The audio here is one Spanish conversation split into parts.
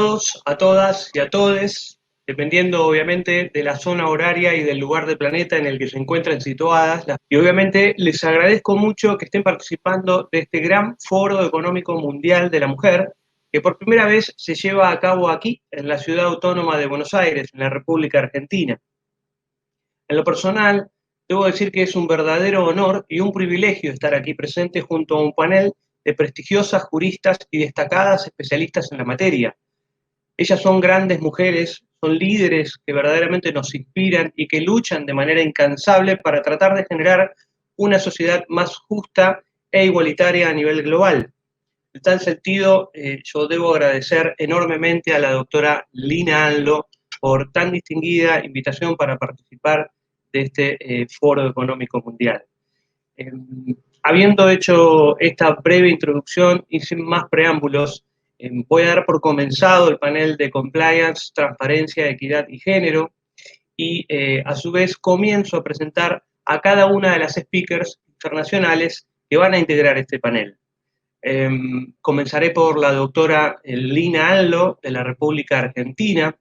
todos, a todas y a todes, dependiendo obviamente de la zona horaria y del lugar del planeta en el que se encuentran situadas. Y obviamente les agradezco mucho que estén participando de este gran Foro Económico Mundial de la Mujer, que por primera vez se lleva a cabo aquí, en la ciudad autónoma de Buenos Aires, en la República Argentina. En lo personal, debo decir que es un verdadero honor y un privilegio estar aquí presente junto a un panel de prestigiosas juristas y destacadas especialistas en la materia. Ellas son grandes mujeres, son líderes que verdaderamente nos inspiran y que luchan de manera incansable para tratar de generar una sociedad más justa e igualitaria a nivel global. En tal sentido, yo debo agradecer enormemente a la doctora Lina Anlo por tan distinguida invitación para participar de este Foro Económico Mundial. Habiendo hecho esta breve introducción y sin más preámbulos, voy a dar por comenzado el panel de Compliance, Transparencia, Equidad y Género y a su vez comienzo a presentar a cada una de las speakers internacionales que van a integrar este panel. Comenzaré por la doctora Lina Anlo, de la República Argentina,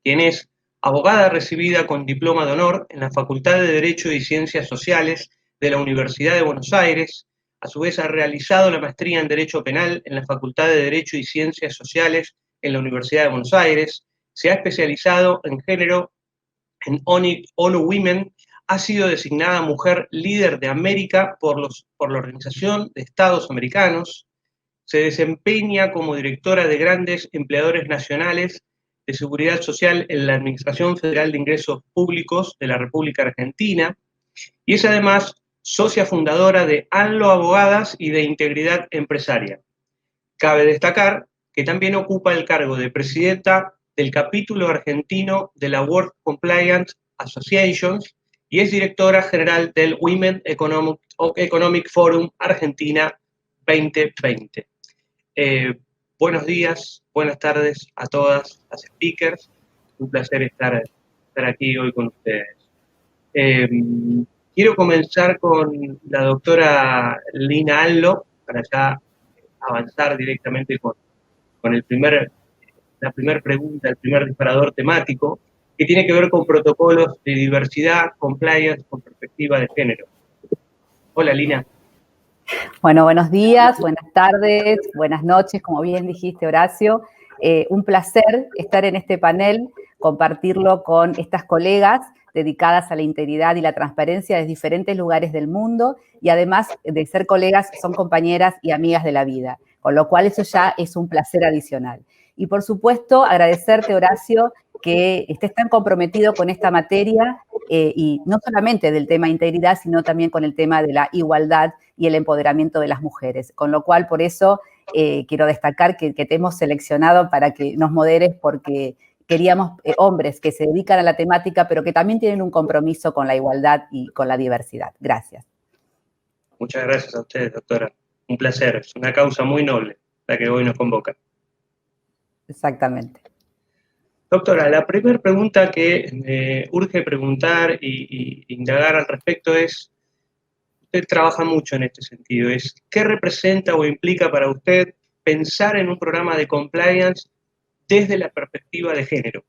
quien es abogada recibida con diploma de honor en la Facultad de Derecho y Ciencias Sociales de la Universidad de Buenos Aires. A su vez ha realizado la maestría en Derecho Penal en la Facultad de Derecho y Ciencias Sociales en la Universidad de Buenos Aires. Se ha especializado en género en ONU Women. Ha sido designada Mujer Líder de América por la Organización de Estados Americanos. Se desempeña como directora de grandes empleadores nacionales de seguridad social en la Administración Federal de Ingresos Públicos de la República Argentina y es además socia fundadora de Anlo Abogadas y de Integridad Empresaria. Cabe destacar que también ocupa el cargo de presidenta del capítulo argentino de la World Compliance Association y es directora general del Women Economic Forum Argentina 2020. Buenos días, buenas tardes a todas las speakers. Un placer estar aquí hoy con ustedes. Quiero comenzar con la doctora Lina Anlo para ya avanzar directamente con la primera pregunta, el primer disparador temático, que tiene que ver con protocolos de diversidad, compliance con perspectiva de género. Hola, Lina. Bueno, buenos días, buenas tardes, buenas noches, como bien dijiste, Horacio. Un placer estar en este panel, compartirlo con estas colegas dedicadas a la integridad y la transparencia de diferentes lugares del mundo y además de ser colegas, son compañeras y amigas de la vida, con lo cual eso ya es un placer adicional. Y por supuesto, agradecerte, Horacio, que estés tan comprometido con esta materia y no solamente del tema integridad, sino también con el tema de la igualdad y el empoderamiento de las mujeres. Con lo cual, por eso quiero destacar que te hemos seleccionado para que nos moderes porque queríamos hombres que se dedican a la temática, pero que también tienen un compromiso con la igualdad y con la diversidad. Gracias. Muchas gracias a ustedes, doctora. Un placer. Es una causa muy noble la que hoy nos convoca. Exactamente. Doctora, la primera pregunta que me urge preguntar y indagar al respecto es, usted trabaja mucho en este sentido, es ¿qué representa o implica para usted pensar en un programa de compliance desde la perspectiva de género?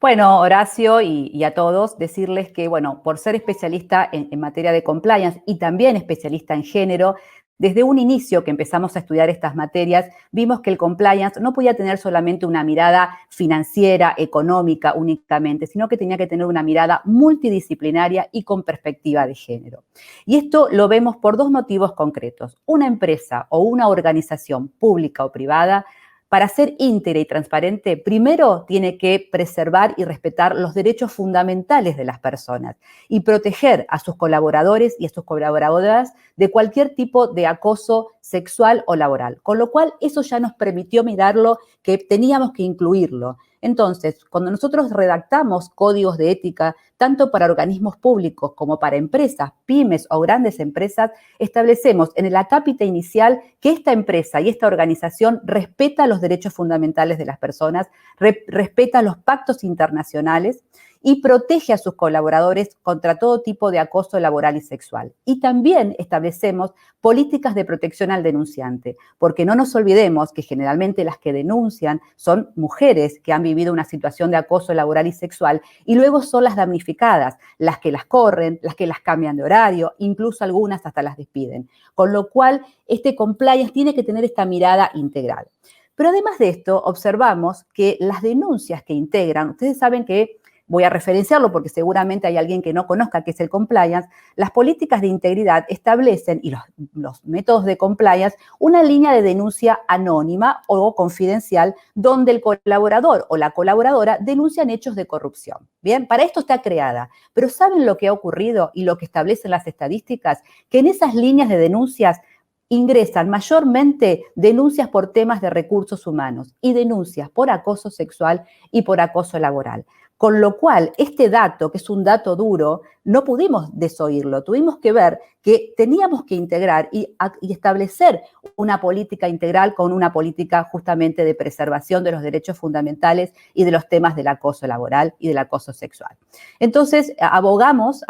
Bueno, Horacio y a todos, decirles que, bueno, por ser especialista en materia de compliance y también especialista en género, desde un inicio que empezamos a estudiar estas materias, vimos que el compliance no podía tener solamente una mirada financiera, económica únicamente, sino que tenía que tener una mirada multidisciplinaria y con perspectiva de género. Y esto lo vemos por dos motivos concretos. Una empresa o una organización pública o privada, para ser íntegra y transparente, primero tiene que preservar y respetar los derechos fundamentales de las personas y proteger a sus colaboradores y a sus colaboradoras de cualquier tipo de acoso sexual o laboral. Con lo cual, eso ya nos permitió mirarlo, que teníamos que incluirlo. Entonces, cuando nosotros redactamos códigos de ética, tanto para organismos públicos como para empresas, pymes o grandes empresas, establecemos en el acápite inicial que esta empresa y esta organización respeta los derechos fundamentales de las personas, respeta los pactos internacionales y protege a sus colaboradores contra todo tipo de acoso laboral y sexual. Y también establecemos políticas de protección al denunciante, porque no nos olvidemos que generalmente las que denuncian son mujeres que han vivido una situación de acoso laboral y sexual y luego son las damnificadas, las que las corren, las que las cambian de horario, incluso algunas hasta las despiden. Con lo cual, este compliance tiene que tener esta mirada integral. Pero además de esto, observamos que las denuncias que integran, ustedes saben que, voy a referenciarlo porque seguramente hay alguien que no conozca qué es el compliance, las políticas de integridad establecen, y los métodos de compliance, una línea de denuncia anónima o confidencial donde el colaborador o la colaboradora denuncian hechos de corrupción. Bien, para esto está creada. Pero ¿saben lo que ha ocurrido y lo que establecen las estadísticas? Que en esas líneas de denuncias ingresan mayormente denuncias por temas de recursos humanos y denuncias por acoso sexual y por acoso laboral. Con lo cual, este dato, que es un dato duro, no pudimos desoírlo. Tuvimos que ver que teníamos que integrar y establecer una política integral con una política justamente de preservación de los derechos fundamentales y de los temas del acoso laboral y del acoso sexual. Entonces, abogamos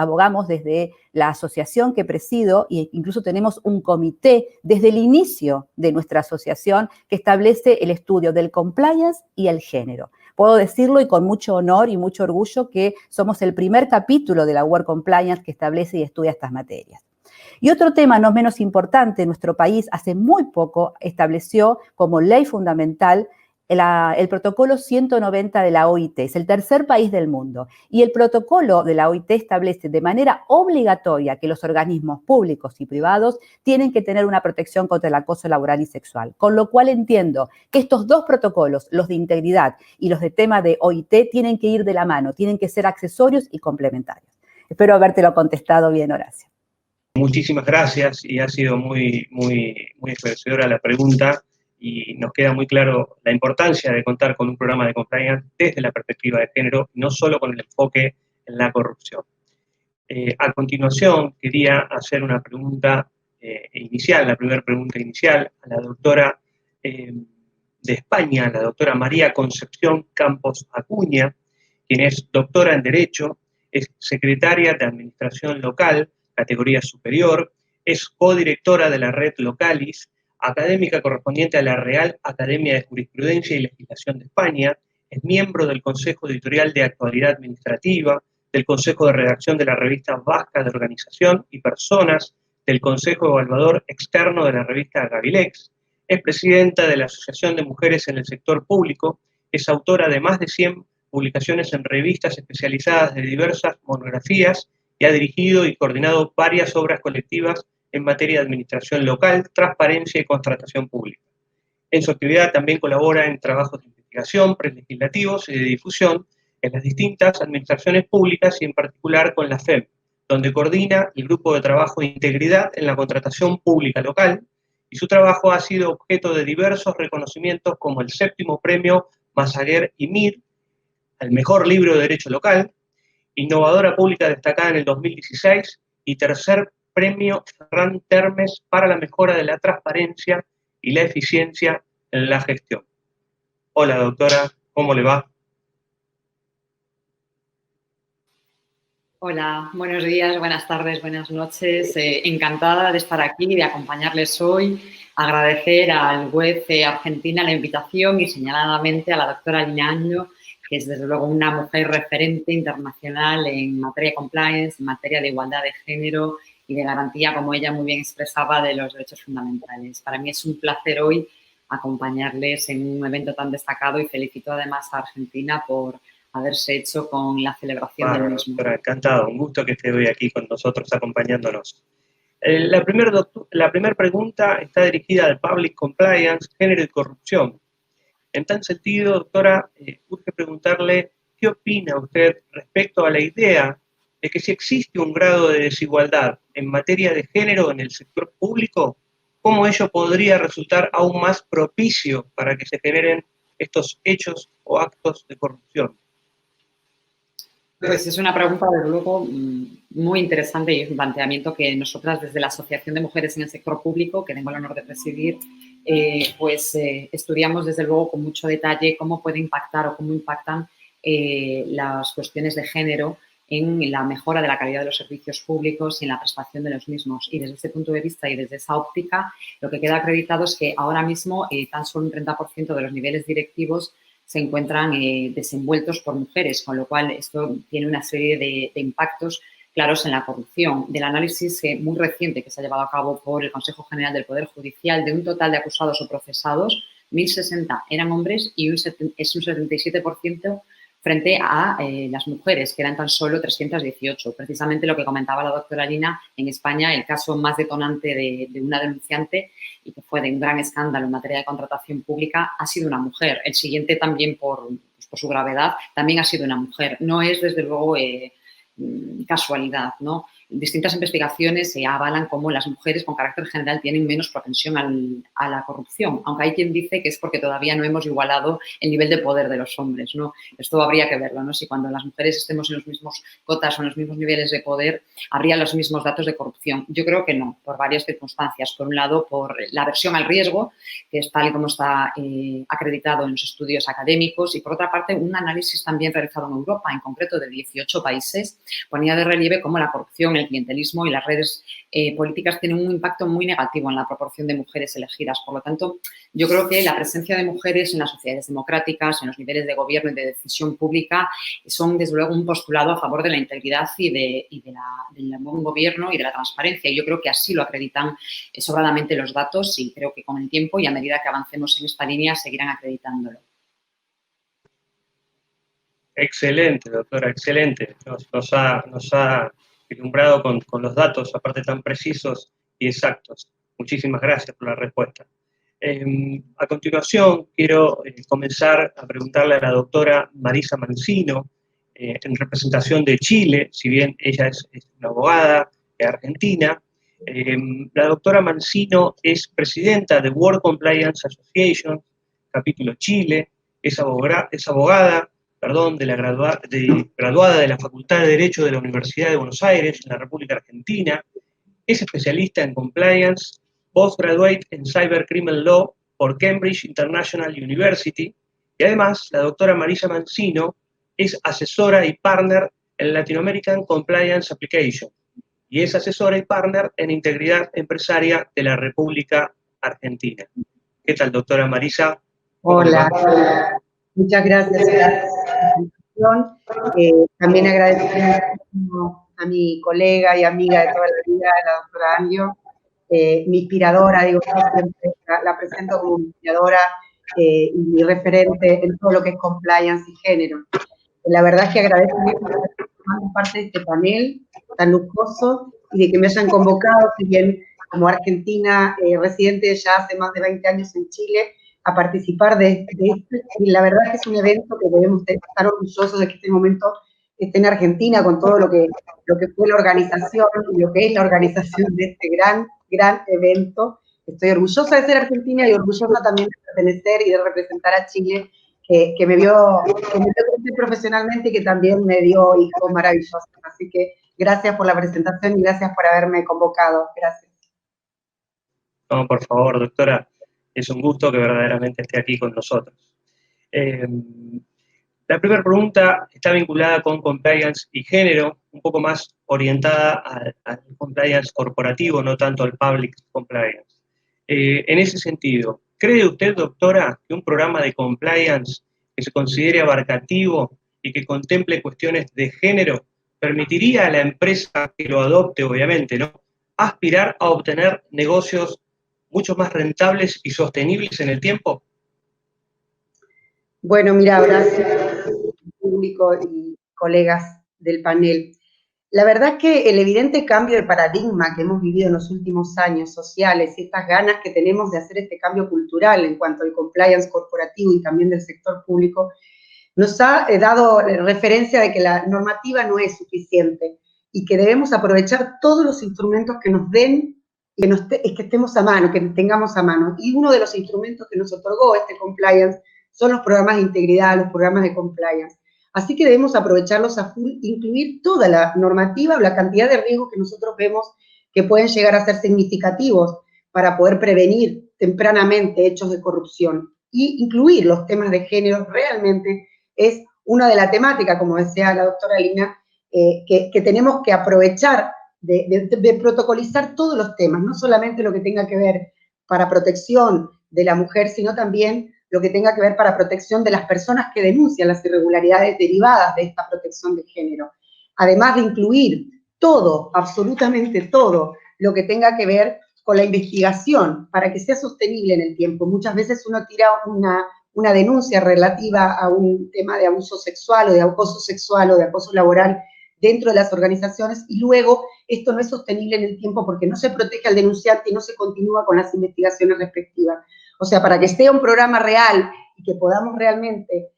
desde la asociación que presido, e incluso tenemos un comité desde el inicio de nuestra asociación que establece el estudio del compliance y el género. Puedo decirlo y con mucho honor y mucho orgullo que somos el primer capítulo de la Work Compliance que establece y estudia estas materias. Y otro tema no menos importante, nuestro país hace muy poco estableció como ley fundamental el protocolo 190 de la OIT, es el tercer país del mundo, y el protocolo de la OIT establece de manera obligatoria que los organismos públicos y privados tienen que tener una protección contra el acoso laboral y sexual, con lo cual entiendo que estos dos protocolos, los de integridad y los de tema de OIT, tienen que ir de la mano, tienen que ser accesorios y complementarios. Espero habértelo contestado bien, Horacio. Muchísimas gracias y ha sido muy esclarecedora la pregunta. Y nos queda muy claro la importancia de contar con un programa de compliance desde la perspectiva de género, no solo con el enfoque en la corrupción. A continuación, quería hacer una pregunta inicial, la primera pregunta inicial, a la doctora de España, la doctora María Concepción Campos Acuña, quien es doctora en Derecho, es secretaria de Administración Local, categoría superior, es codirectora de la red Localis, académica correspondiente a la Real Academia de Jurisprudencia y Legislación de España, es miembro del Consejo Editorial de Actualidad Administrativa, del Consejo de Redacción de la revista Vasca de Organización y Personas, del Consejo Evaluador Externo de la revista Gavilex, es presidenta de la Asociación de Mujeres en el Sector Público, es autora de más de 100 publicaciones en revistas especializadas de diversas monografías y ha dirigido y coordinado varias obras colectivas en materia de administración local, transparencia y contratación pública. En su actividad también colabora en trabajos de investigación, prelegislativos y de difusión en las distintas administraciones públicas y en particular con la FEM, donde coordina el Grupo de Trabajo de Integridad en la Contratación Pública Local, y su trabajo ha sido objeto de diversos reconocimientos como el 7º Premio Massaguer y Mir, al Mejor Libro de Derecho Local, Innovadora Pública Destacada en el 2016 y tercer Premio Ferran Termes para la mejora de la transparencia y la eficiencia en la gestión. Hola, doctora, ¿cómo le va? Hola, buenos días, buenas tardes, buenas noches. Encantada de estar aquí y de acompañarles hoy. Agradecer al web Argentina la invitación y señaladamente a la doctora Liñaño, que es desde luego una mujer referente internacional en materia de compliance, en materia de igualdad de género y de garantía, como ella muy bien expresaba, de los derechos fundamentales. Para mí es un placer hoy acompañarles en un evento tan destacado y felicito además a Argentina por haberse hecho con la celebración del mismo. Doctora, encantado, un gusto que esté hoy aquí con nosotros acompañándonos. La primera pregunta está dirigida al Public Compliance, Género y Corrupción. En tal sentido, doctora, urge preguntarle qué opina usted respecto a la idea de que si existe un grado de desigualdad en materia de género en el sector público, cómo ello podría resultar aún más propicio para que se generen estos hechos o actos de corrupción. Pues es una pregunta, desde luego, muy interesante y es un planteamiento que nosotras desde la Asociación de Mujeres en el Sector Público, que tengo el honor de presidir, estudiamos desde luego con mucho detalle cómo puede impactar o cómo impactan las cuestiones de género en la mejora de la calidad de los servicios públicos y en la prestación de los mismos. Y desde este punto de vista y desde esa óptica, lo que queda acreditado es que ahora mismo tan solo un 30% de los niveles directivos se encuentran desenvueltos por mujeres, con lo cual esto tiene una serie de impactos claros en la corrupción. Del análisis muy reciente que se ha llevado a cabo por el Consejo General del Poder Judicial, de un total de acusados o procesados, 1.060 eran hombres y es un 77% frente a las mujeres, que eran tan solo 318. Precisamente lo que comentaba la doctora Lina, en España el caso más detonante de una denunciante y que fue de un gran escándalo en materia de contratación pública ha sido una mujer. El siguiente también por su gravedad también ha sido una mujer. No es, desde luego, casualidad, ¿no? Distintas investigaciones se avalan cómo las mujeres con carácter general tienen menos propensión a la corrupción, aunque hay quien dice que es porque todavía no hemos igualado el nivel de poder de los hombres, ¿no? Esto habría que verlo, ¿no? Si cuando las mujeres estemos en los mismos cotas o en los mismos niveles de poder, habría los mismos datos de corrupción. Yo creo que no, por varias circunstancias. Por un lado, por la aversión al riesgo, que es tal y como está acreditado en los estudios académicos, y por otra parte, un análisis también realizado en Europa, en concreto de 18 países, ponía de relieve cómo la corrupción, el clientelismo y las redes políticas tienen un impacto muy negativo en la proporción de mujeres elegidas. Por lo tanto, yo creo que la presencia de mujeres en las sociedades democráticas, en los niveles de gobierno y de decisión pública, son desde luego un postulado a favor de la integridad y del buen gobierno y de la transparencia. Y yo creo que así lo acreditan sobradamente los datos y creo que con el tiempo y a medida que avancemos en esta línea seguirán acreditándolo. Excelente, doctora, excelente. Nos ha ilumbrado con los datos, aparte tan precisos y exactos. Muchísimas gracias por la respuesta. A continuación, quiero comenzar a preguntarle a la doctora Marisa Mancino, en representación de Chile, si bien ella es una abogada argentina. La doctora Mancino es presidenta de World Compliance Association, capítulo Chile, es abogada, graduada de la Facultad de Derecho de la Universidad de Buenos Aires, en la República Argentina. Es especialista en compliance, postgraduate en Cybercriminal Law por Cambridge International University, y además la doctora Marisa Mancino es asesora y partner en Latin American Compliance Application, y es asesora y partner en integridad empresaria de la República Argentina. ¿Qué tal, doctora Marisa? Hola, muchas gracias por la presentación. También agradecer a mi colega y amiga de toda la vida, la doctora Anjo, mi inspiradora, digo, yo siempre la presento como mi inspiradora y mi referente en todo lo que es compliance y género. La verdad es que agradezco mucho por formar parte de este panel tan lujoso y de que me hayan convocado, si bien como argentina residente ya hace más de 20 años en Chile, a participar de esto. Y la verdad es que es un evento que debemos estar orgullosos de que este momento esté en Argentina con todo lo que fue la organización y lo que es la organización de este gran evento. Estoy orgullosa de ser argentina y orgullosa también de pertenecer y de representar a Chile, que me vio crecer profesionalmente y que también me dio hijos maravillosos. Así que gracias por la presentación y gracias por haberme convocado. Gracias. No, por favor, doctora, es un gusto que verdaderamente esté aquí con nosotros. La primera pregunta está vinculada con compliance y género, un poco más orientada al compliance corporativo, no tanto al public compliance. En ese sentido, ¿cree usted, doctora, que un programa de compliance que se considere abarcativo y que contemple cuestiones de género permitiría a la empresa que lo adopte, obviamente, ¿no?, aspirar a obtener negocios mucho más rentables y sostenibles en el tiempo? Bueno, mira, gracias, público y colegas del panel. La verdad es que el evidente cambio de paradigma que hemos vivido en los últimos años sociales y estas ganas que tenemos de hacer este cambio cultural en cuanto al compliance corporativo y también del sector público, nos ha dado referencia de que la normativa no es suficiente y que debemos aprovechar todos los instrumentos que nos den y que estemos a mano, que tengamos a mano. Y uno de los instrumentos que nos otorgó este compliance son los programas de integridad, los programas de compliance. Así que debemos aprovecharlos a full, incluir toda la normativa o la cantidad de riesgos que nosotros vemos que pueden llegar a ser significativos para poder prevenir tempranamente hechos de corrupción. Y incluir los temas de género realmente es una de las temáticas, como decía la doctora Lina, que tenemos que aprovechar de protocolizar todos los temas, no solamente lo que tenga que ver para protección de la mujer, sino también lo que tenga que ver para protección de las personas que denuncian las irregularidades derivadas de esta protección de género. Además de incluir todo, absolutamente todo, lo que tenga que ver con la investigación para que sea sostenible en el tiempo. Muchas veces uno tira una denuncia relativa a un tema de abuso sexual o de acoso sexual o de acoso laboral dentro de las organizaciones y luego esto no es sostenible en el tiempo porque no se protege al denunciante y no se continúa con las investigaciones respectivas. O sea, para que sea un programa real y que podamos realmente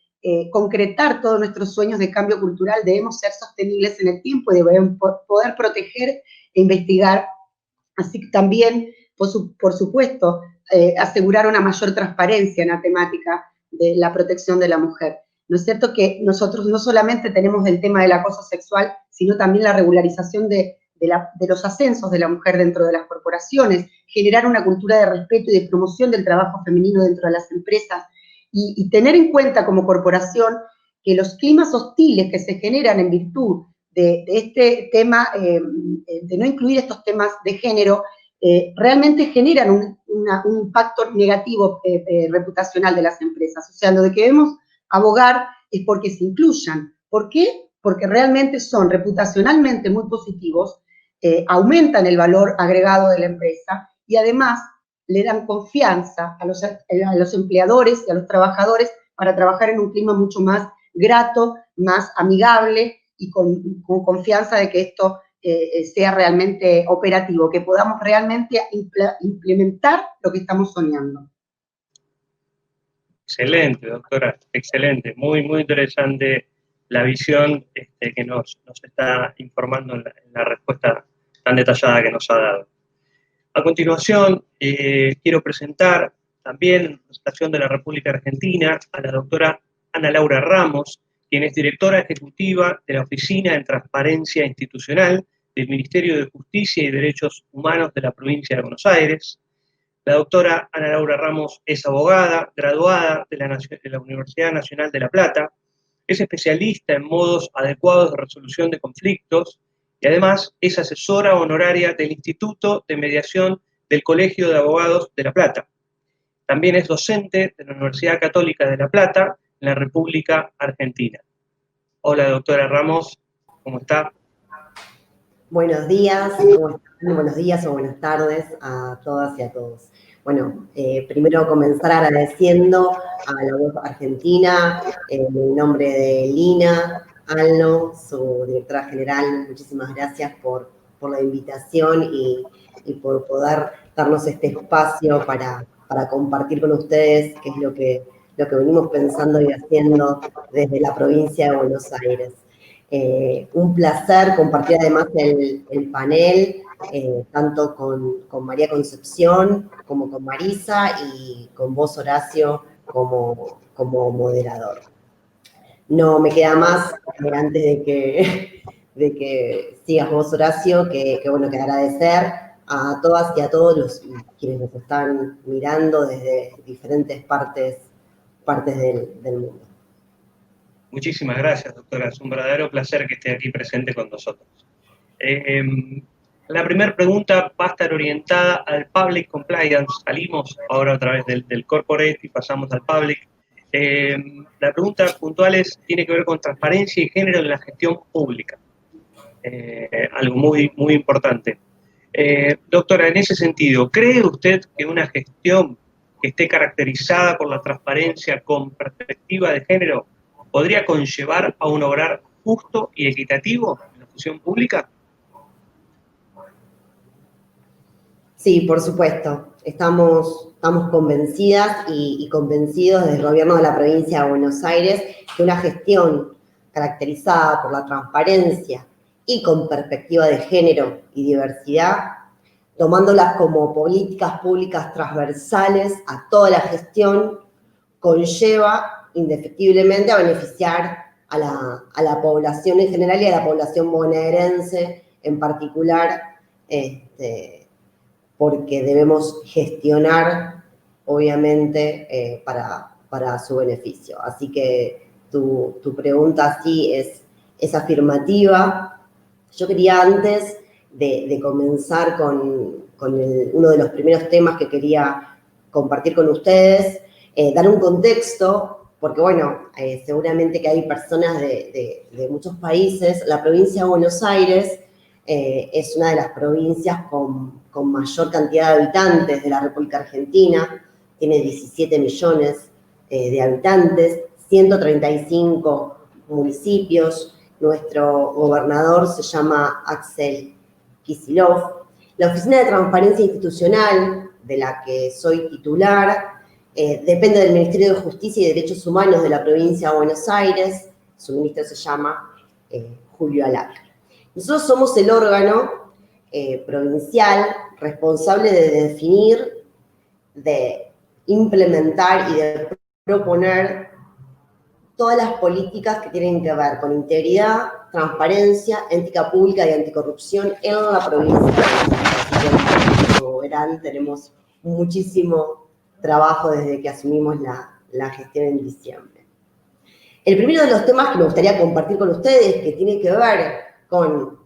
concretar todos nuestros sueños de cambio cultural, debemos ser sostenibles en el tiempo y debemos poder proteger e investigar. Así que también, por supuesto, asegurar una mayor transparencia en la temática de la protección de la mujer. ¿No es cierto que nosotros no solamente tenemos el tema del acoso sexual, sino también la regularización de los ascensos de la mujer dentro de las corporaciones, generar una cultura de respeto y de promoción del trabajo femenino dentro de las empresas y tener en cuenta como corporación que los climas hostiles que se generan en virtud de este tema, de no incluir estos temas de género, realmente generan un impacto negativo reputacional de las empresas. O sea, lo de que debemos abogar es porque se incluyan. ¿Por qué? Porque realmente son reputacionalmente muy positivos, aumentan el valor agregado de la empresa y además le dan confianza a los empleadores y a los trabajadores para trabajar en un clima mucho más grato, más amigable y con confianza de que esto sea realmente operativo, que podamos realmente implementar lo que estamos soñando. Excelente, doctora, excelente. Muy, muy interesante la visión que nos está informando en la respuesta tan detallada que nos ha dado. A continuación, quiero presentar también en representación de la República Argentina a la doctora Ana Laura Ramos, quien es directora ejecutiva de la Oficina en Transparencia Institucional del Ministerio de Justicia y Derechos Humanos de la provincia de Buenos Aires. La doctora Ana Laura Ramos es abogada, graduada de la Universidad Nacional de La Plata, es especialista en modos adecuados de resolución de conflictos y además es asesora honoraria del Instituto de Mediación del Colegio de Abogados de La Plata. También es docente de la Universidad Católica de La Plata en la República Argentina. Hola, doctora Ramos, ¿cómo está? Buenos días, ¿cómo están? Buenos días o buenas tardes a todas y a todos. Bueno, primero comenzar agradeciendo a la web argentina, en el nombre de Lina Alno, su directora general. Muchísimas gracias por la invitación y por poder darnos este espacio para compartir con ustedes qué es lo que venimos pensando y haciendo desde la provincia de Buenos Aires. Un placer compartir además el panel, tanto con María Concepción como con Marisa y con vos, Horacio, como moderador. No me queda más, antes de que sigas vos, Horacio, que agradecer a todas y a todos quienes nos están mirando desde diferentes partes del mundo. Muchísimas gracias, doctora. Es un verdadero placer que esté aquí presente con nosotros. La primera pregunta va a estar orientada al Public Compliance. Salimos ahora a través del Corporate y pasamos al Public. La pregunta puntual tiene que ver con transparencia y género en la gestión pública. Algo muy, muy importante. Doctora, en ese sentido, ¿cree usted que una gestión que esté caracterizada por la transparencia con perspectiva de género podría conllevar a un obrar justo y equitativo en la función pública? Sí, por supuesto. Estamos convencidas y convencidos desde el gobierno de la provincia de Buenos Aires que una gestión caracterizada por la transparencia y con perspectiva de género y diversidad, tomándolas como políticas públicas transversales a toda la gestión, conlleva indefectiblemente a beneficiar a la población en general y a la población bonaerense en particular, porque debemos gestionar, obviamente, para su beneficio. Así que tu pregunta sí es afirmativa. Yo quería, antes de comenzar con uno de los primeros temas que quería compartir con ustedes, dar un contexto, porque bueno, seguramente que hay personas de muchos países. La provincia de Buenos Aires es una de las provincias con mayor cantidad de habitantes de la República Argentina, tiene 17 millones de habitantes, 135 municipios. Nuestro gobernador se llama Axel Kicillof. La Oficina de Transparencia Institucional, de la que soy titular, depende del Ministerio de Justicia y Derechos Humanos de la provincia de Buenos Aires. Su ministro se llama Julio Alavi. Nosotros somos el órgano provincial responsable de definir, de implementar y de proponer todas las políticas que tienen que ver con integridad, transparencia, ética pública y anticorrupción en la provincia de Buenos Aires. Como verán, tenemos muchísimo trabajo desde que asumimos la gestión en diciembre. El primero de los temas que me gustaría compartir con ustedes, que tiene que ver con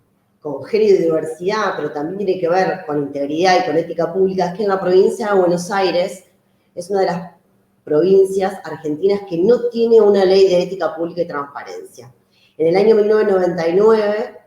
género y diversidad, pero también tiene que ver con integridad y con ética pública, es que en la provincia de Buenos Aires es una de las provincias argentinas que no tiene una ley de ética pública y transparencia. En el año 1999,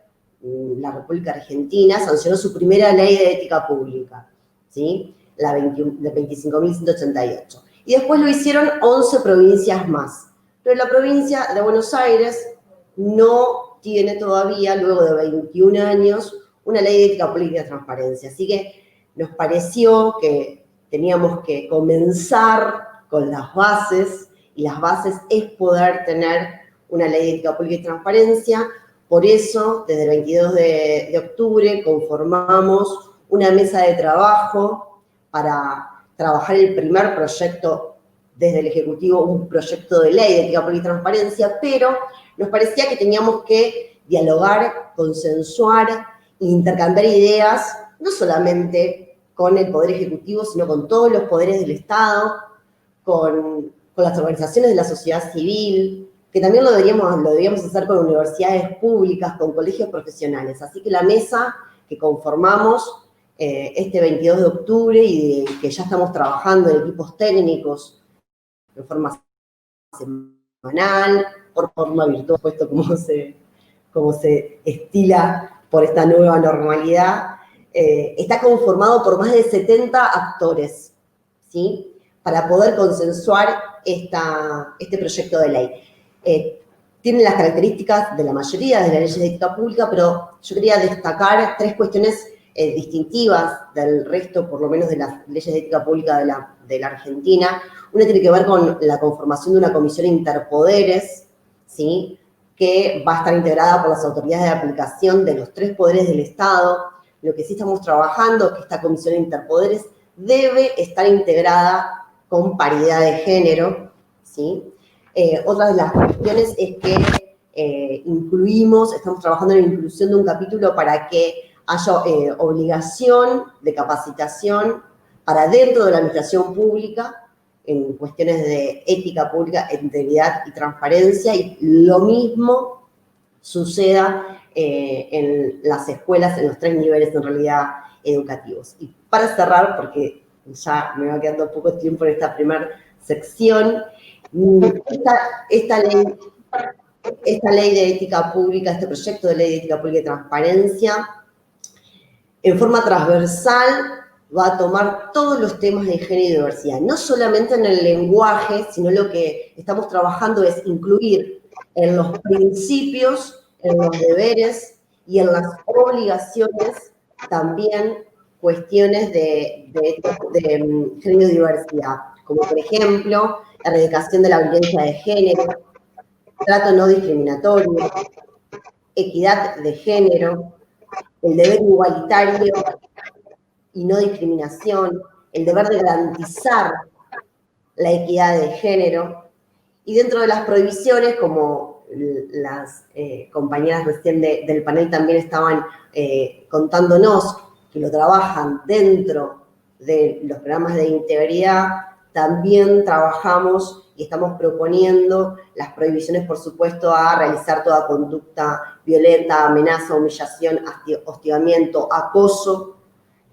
la República Argentina sancionó su primera ley de ética pública, ¿sí? La 25.188. Y después lo hicieron 11 provincias más. Pero la provincia de Buenos Aires no tiene todavía, luego de 21 años, una ley de ética pública y transparencia. Así que nos pareció que teníamos que comenzar con las bases, y las bases es poder tener una ley de ética pública y transparencia. Por eso, desde el 22 de octubre, conformamos una mesa de trabajo para trabajar el primer proyecto desde el Ejecutivo, un proyecto de ley de ética pública y transparencia, pero nos parecía que teníamos que dialogar, consensuar e intercambiar ideas, no solamente con el Poder Ejecutivo, sino con todos los poderes del Estado, con las organizaciones de la sociedad civil, que también lo deberíamos hacer con universidades públicas, con colegios profesionales. Así que la mesa que conformamos este 22 de octubre y que ya estamos trabajando en equipos técnicos de forma semanal, por forma virtual, puesto como se estila por esta nueva normalidad, está conformado por más de 70 actores, ¿sí?, para poder consensuar este proyecto de ley. Tiene las características de la mayoría de las leyes de ética pública, pero yo quería destacar 3 cuestiones distintivas del resto, por lo menos, de las leyes de ética pública de la Argentina. Una tiene que ver con la conformación de una comisión interpoderes, ¿sí?, que va a estar integrada por las autoridades de aplicación de los 3 poderes del Estado. Lo que sí estamos trabajando es que esta comisión interpoderes debe estar integrada con paridad de género, ¿sí? Otra de las cuestiones es que estamos trabajando en la inclusión de un capítulo para que haya obligación de capacitación para dentro de la administración pública en cuestiones de ética pública, integridad y transparencia, y lo mismo suceda en las escuelas, en los 3 niveles en realidad educativos. Y para cerrar, porque ya me va quedando poco tiempo en esta primera sección, esta ley de ética pública, este proyecto de ley de ética pública y transparencia, en forma transversal va a tomar todos los temas de género y diversidad, no solamente en el lenguaje, sino lo que estamos trabajando es incluir en los principios, en los deberes y en las obligaciones también cuestiones de género y diversidad, como por ejemplo, la erradicación de la violencia de género, trato no discriminatorio, equidad de género, el deber igualitario y no discriminación, el deber de garantizar la equidad de género, y dentro de las prohibiciones, como las compañeras recién del panel también estaban contándonos, que lo trabajan dentro de los programas de integridad, también trabajamos y estamos proponiendo las prohibiciones, por supuesto, a realizar toda conducta violenta, amenaza, humillación, hostigamiento, acoso,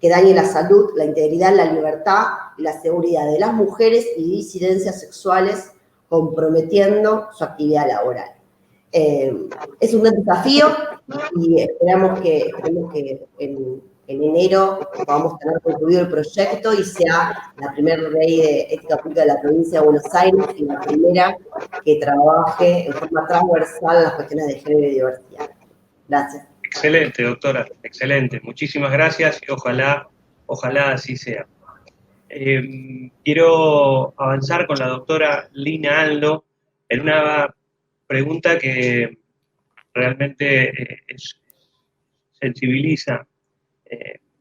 que dañe la salud, la integridad, la libertad y la seguridad de las mujeres y disidencias sexuales, comprometiendo su actividad laboral. Es un gran desafío y esperamos que en enero podamos tener concluido el proyecto y sea la primera ley de ética pública de la provincia de Buenos Aires y la primera que trabaje en forma transversal las cuestiones de género y diversidad. Gracias. Excelente, doctora, excelente. Muchísimas gracias y ojalá así sea. Quiero avanzar con la doctora Lina Aldo en una pregunta que realmente sensibiliza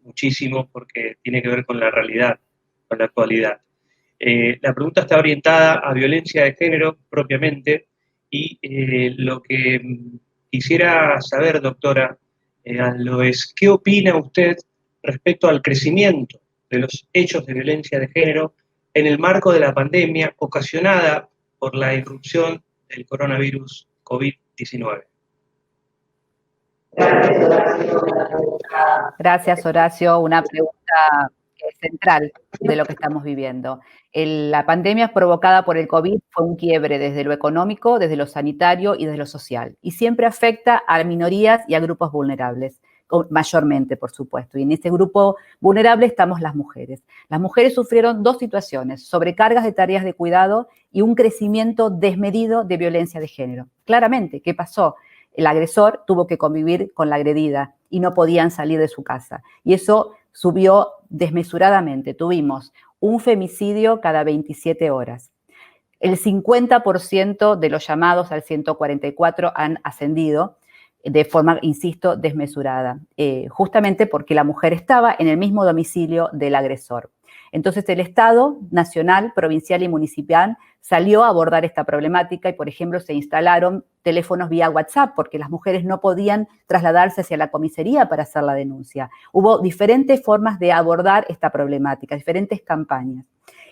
muchísimo porque tiene que ver con la realidad, con la actualidad. La pregunta está orientada a violencia de género propiamente y lo que quisiera saber, doctora Aldo, es ¿qué opina usted respecto al crecimiento de los hechos de violencia de género en el marco de la pandemia ocasionada por la irrupción del coronavirus COVID-19? Gracias, Horacio. Una pregunta central de lo que estamos viviendo. La pandemia provocada por el COVID fue un quiebre desde lo económico, desde lo sanitario y desde lo social. Y siempre afecta a minorías y a grupos vulnerables, mayormente, por supuesto. Y en este grupo vulnerable estamos las mujeres. Las mujeres sufrieron dos situaciones: sobrecargas de tareas de cuidado y un crecimiento desmedido de violencia de género. Claramente, ¿qué pasó? El agresor tuvo que convivir con la agredida y no podían salir de su casa. Y eso subió desmesuradamente. Tuvimos un femicidio cada 27 horas. El 50% de los llamados al 144 han ascendido de forma, insisto, desmesurada, justamente porque la mujer estaba en el mismo domicilio del agresor. Entonces el Estado nacional, provincial y municipal salió a abordar esta problemática y, por ejemplo, se instalaron teléfonos vía WhatsApp porque las mujeres no podían trasladarse hacia la comisaría para hacer la denuncia. Hubo diferentes formas de abordar esta problemática, diferentes campañas.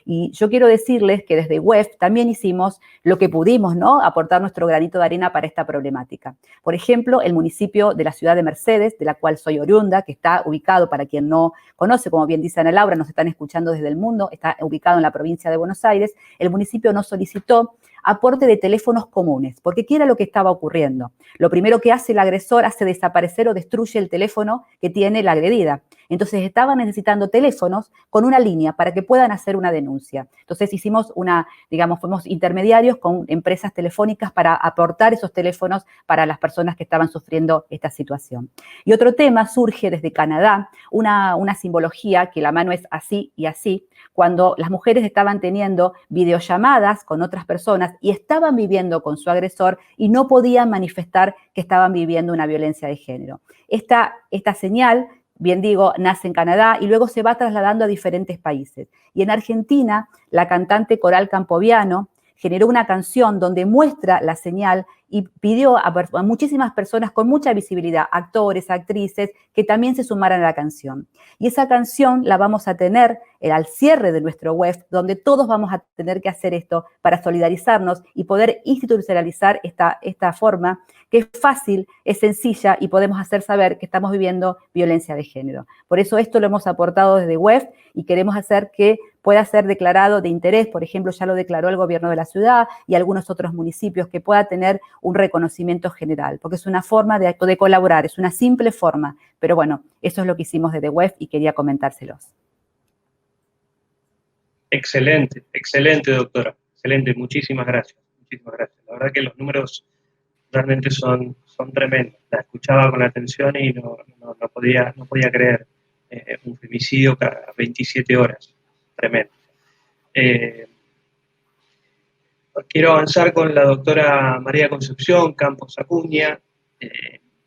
Y yo quiero decirles que desde WEF también hicimos lo que pudimos, ¿no? Aportar nuestro granito de arena para esta problemática. Por ejemplo, el municipio de la ciudad de Mercedes, de la cual soy oriunda, que está ubicado, para quien no conoce, como bien dice Ana Laura, nos están escuchando desde el mundo, está ubicado en la provincia de Buenos Aires. El municipio nos solicitó aporte de teléfonos comunes, porque ¿qué era lo que estaba ocurriendo? Lo primero que hace el agresor, hace desaparecer o destruye el teléfono que tiene la agredida. Entonces estaban necesitando teléfonos con una línea para que puedan hacer una denuncia. Entonces fuimos intermediarios con empresas telefónicas para aportar esos teléfonos para las personas que estaban sufriendo esta situación. Y otro tema surge desde Canadá, una simbología que la mano es así y así, cuando las mujeres estaban teniendo videollamadas con otras personas y estaban viviendo con su agresor y no podían manifestar que estaban viviendo una violencia de género. Esta señal, bien digo, nace en Canadá y luego se va trasladando a diferentes países. Y en Argentina, la cantante Coral Campoviano generó una canción donde muestra la señal y pidió a muchísimas personas con mucha visibilidad, actores, actrices, que también se sumaran a la canción. Y esa canción la vamos a tener al cierre de nuestro web, donde todos vamos a tener que hacer esto para solidarizarnos y poder institucionalizar esta forma, que es fácil, es sencilla y podemos hacer saber que estamos viviendo violencia de género. Por eso esto lo hemos aportado desde WEF y queremos hacer que pueda ser declarado de interés. Por ejemplo, ya lo declaró el gobierno de la ciudad y algunos otros municipios, que pueda tener un reconocimiento general, porque es una forma de colaborar, es una simple forma, pero bueno, eso es lo que hicimos desde WEF y quería comentárselos. Excelente, excelente, doctora, excelente, muchísimas gracias, muchísimas gracias. La verdad que los números realmente son tremendos. La escuchaba con atención y no podía creer un femicidio cada 27 horas, tremendo. Quiero avanzar con la doctora María Concepción Campos Acuña.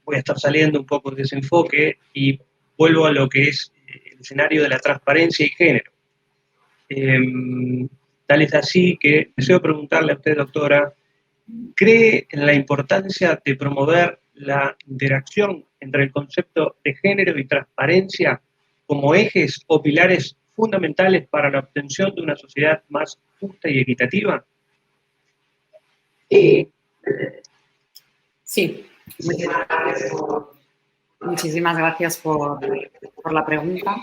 Voy a estar saliendo un poco de ese enfoque y vuelvo a lo que es el escenario de la transparencia y género. Tal es así que deseo preguntarle a usted, doctora, ¿cree en la importancia de promover la interacción entre el concepto de género y transparencia como ejes o pilares fundamentales para la obtención de una sociedad más justa y equitativa? Sí, muchísimas gracias por la pregunta.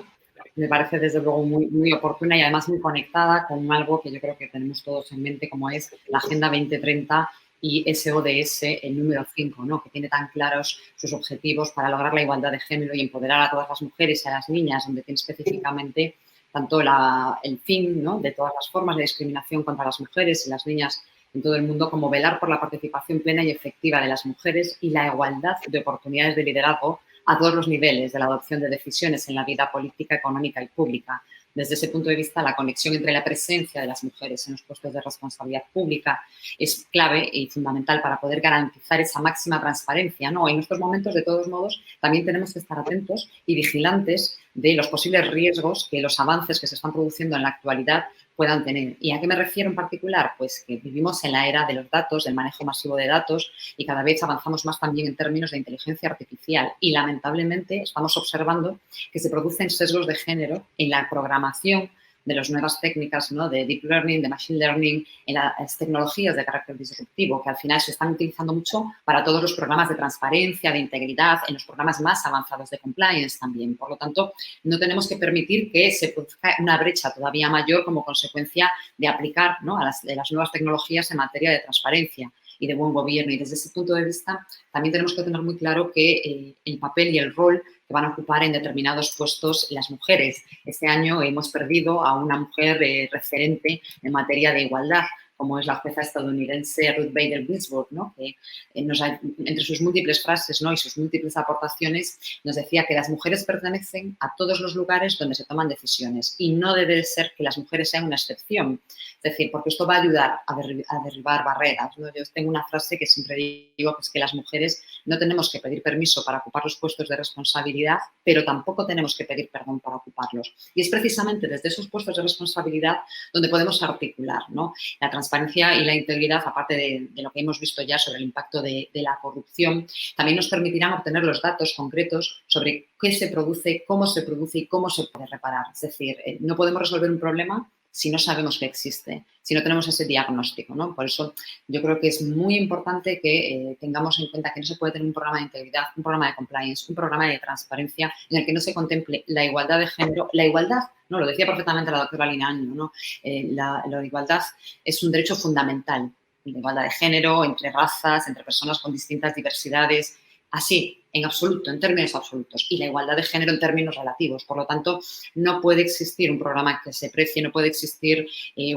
Me parece desde luego muy, muy oportuna y además muy conectada con algo que yo creo que tenemos todos en mente, como es la Agenda 2030 y ese ODS, el número 5, ¿no? Que tiene tan claros sus objetivos para lograr la igualdad de género y empoderar a todas las mujeres y a las niñas, donde tiene específicamente tanto el fin, ¿no?, de todas las formas de discriminación contra las mujeres y las niñas en todo el mundo, como velar por la participación plena y efectiva de las mujeres y la igualdad de oportunidades de liderazgo a todos los niveles de la adopción de decisiones en la vida política, económica y pública. Desde ese punto de vista, la conexión entre la presencia de las mujeres en los puestos de responsabilidad pública es clave y fundamental para poder garantizar esa máxima transparencia, ¿no? En estos momentos, de todos modos, también tenemos que estar atentos y vigilantes de los posibles riesgos que los avances que se están produciendo en la actualidad puedan tener. ¿Y a qué me refiero en particular? Pues que vivimos en la era de los datos, del manejo masivo de datos y cada vez avanzamos más también en términos de inteligencia artificial y lamentablemente estamos observando que se producen sesgos de género en la programación de las nuevas técnicas, ¿no?, de deep learning, de machine learning, en las tecnologías de carácter disruptivo, que al final se están utilizando mucho para todos los programas de transparencia, de integridad, en los programas más avanzados de compliance también. Por lo tanto, no tenemos que permitir que se produzca una brecha todavía mayor como consecuencia de aplicar, ¿no?, a las nuevas tecnologías en materia de transparencia y de buen gobierno. Y desde ese punto de vista también tenemos que tener muy claro que el papel y el rol que van a ocupar en determinados puestos las mujeres. Este año hemos perdido a una mujer referente en materia de igualdad, como es la jueza estadounidense Ruth Bader Ginsburg, ¿no?, que entre sus múltiples frases, ¿no?, y sus múltiples aportaciones nos decía que las mujeres pertenecen a todos los lugares donde se toman decisiones y no debe ser que las mujeres sean una excepción. Es decir, porque esto va a ayudar a derribar barreras, ¿no? Yo tengo una frase que siempre digo, que es que las mujeres no tenemos que pedir permiso para ocupar los puestos de responsabilidad, pero tampoco tenemos que pedir perdón para ocuparlos. Y es precisamente desde esos puestos de responsabilidad donde podemos articular, ¿no?, la transparencia y la integridad, aparte de lo que hemos visto ya sobre el impacto de la corrupción, también nos permitirán obtener los datos concretos sobre qué se produce, cómo se produce y cómo se puede reparar. Es decir, no podemos resolver un problema si no sabemos que existe, si no tenemos ese diagnóstico, ¿no? Por eso yo creo que es muy importante que tengamos en cuenta que no se puede tener un programa de integridad, un programa de compliance, un programa de transparencia en el que no se contemple la igualdad de género. La igualdad, ¿no?, lo decía perfectamente la doctora Liñaño, ¿no?, la igualdad es un derecho fundamental, la igualdad de género, entre razas, entre personas con distintas diversidades, así, en absoluto, en términos absolutos, y la igualdad de género en términos relativos. Por lo tanto, no puede existir un programa que se precie, no puede existir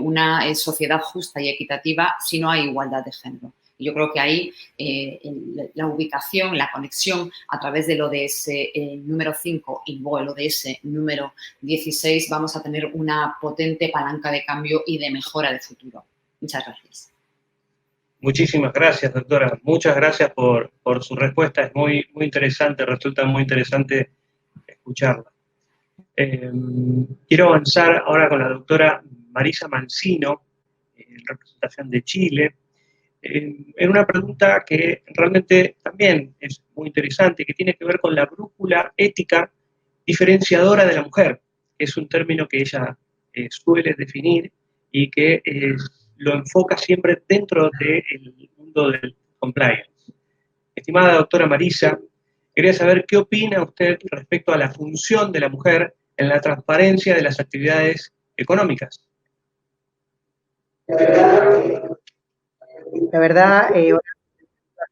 una sociedad justa y equitativa si no hay igualdad de género. Y yo creo que ahí la ubicación, la conexión a través del ODS número 5 y luego el ODS número 16 vamos a tener una potente palanca de cambio y de mejora de futuro. Muchas gracias. Muchísimas gracias, doctora. Muchas gracias por su respuesta. Es muy, muy interesante, resulta muy interesante escucharla. Quiero avanzar ahora con la doctora Marisa Mancino, en representación de Chile, en una pregunta que realmente también es muy interesante, que tiene que ver con la brújula ética diferenciadora de la mujer. Es un término que ella suele definir y que lo enfoca siempre dentro del mundo del compliance. Estimada doctora Marisa, quería saber qué opina usted respecto a la función de la mujer en la transparencia de las actividades económicas. La verdad, una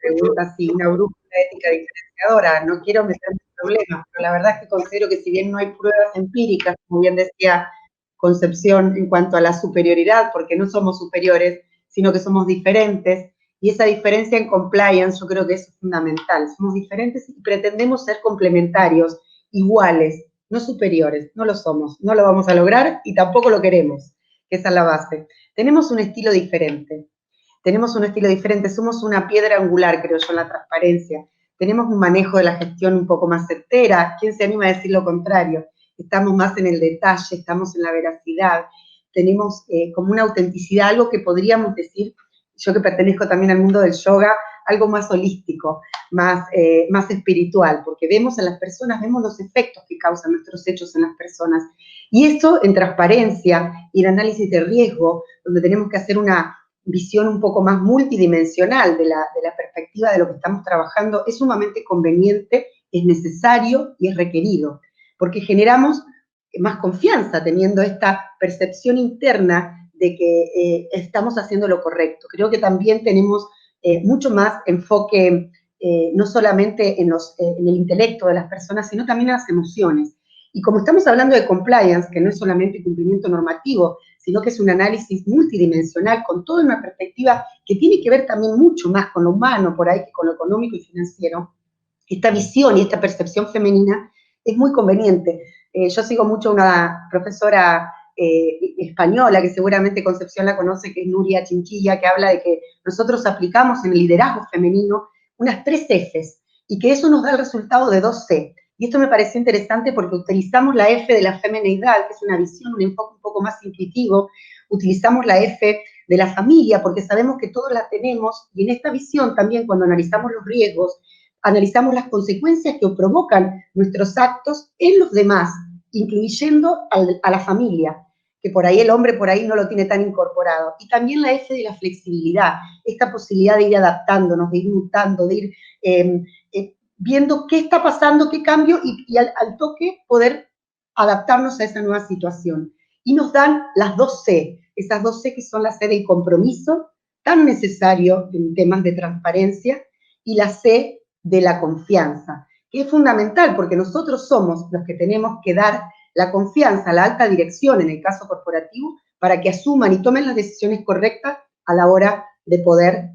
pregunta así, una brújula ética diferenciadora. No quiero meterme en problemas, pero la verdad es que considero que si bien no hay pruebas empíricas, como bien decía Concepción, en cuanto a la superioridad, porque no somos superiores, sino que somos diferentes, y esa diferencia en compliance yo creo que es fundamental. Somos diferentes y pretendemos ser complementarios, iguales, no superiores. No lo somos, no lo vamos a lograr y tampoco lo queremos, que esa es la base. Tenemos un estilo diferente. Somos una piedra angular, creo yo, en la transparencia. Tenemos un manejo de la gestión un poco más certera. ¿Quién se anima a decir lo contrario? Estamos más en el detalle, estamos en la veracidad, tenemos como una autenticidad, algo que podríamos decir, yo que pertenezco también al mundo del yoga, algo más holístico, más espiritual, porque vemos en las personas, vemos los efectos que causan nuestros hechos en las personas. Y eso en transparencia y en análisis de riesgo, donde tenemos que hacer una visión un poco más multidimensional de la perspectiva de lo que estamos trabajando es sumamente conveniente, es necesario y es requerido, porque generamos más confianza teniendo esta percepción interna de que estamos haciendo lo correcto. Creo que también tenemos mucho más enfoque, no solamente en el intelecto de las personas, sino también en las emociones. Y como estamos hablando de compliance, que no es solamente cumplimiento normativo, sino que es un análisis multidimensional con toda una perspectiva que tiene que ver también mucho más con lo humano por ahí que con lo económico y financiero, esta visión y esta percepción femenina es muy conveniente. Yo sigo mucho a una profesora española, que seguramente Concepción la conoce, que es Nuria Chinchilla, que habla de que nosotros aplicamos en el liderazgo femenino unas 3 Fs, y que eso nos da el resultado de 2 C. Y esto me pareció interesante porque utilizamos la F de la femineidad, que es una visión, un enfoque un poco más intuitivo, utilizamos la F de la familia, porque sabemos que todos la tenemos, y en esta visión también, cuando analizamos los riesgos, analizamos las consecuencias que provocan nuestros actos en los demás, incluyendo a la familia, que por ahí el hombre por ahí no lo tiene tan incorporado. Y también la F de la flexibilidad, esta posibilidad de ir adaptándonos, de ir mutando, de ir viendo qué está pasando, qué cambio, y al toque poder adaptarnos a esa nueva situación. Y nos dan las 2 C, esas 2 C que son la C del compromiso, tan necesario en temas de transparencia, y la C de la confianza, que es fundamental porque nosotros somos los que tenemos que dar la confianza a la alta dirección, en el caso corporativo, para que asuman y tomen las decisiones correctas a la hora de poder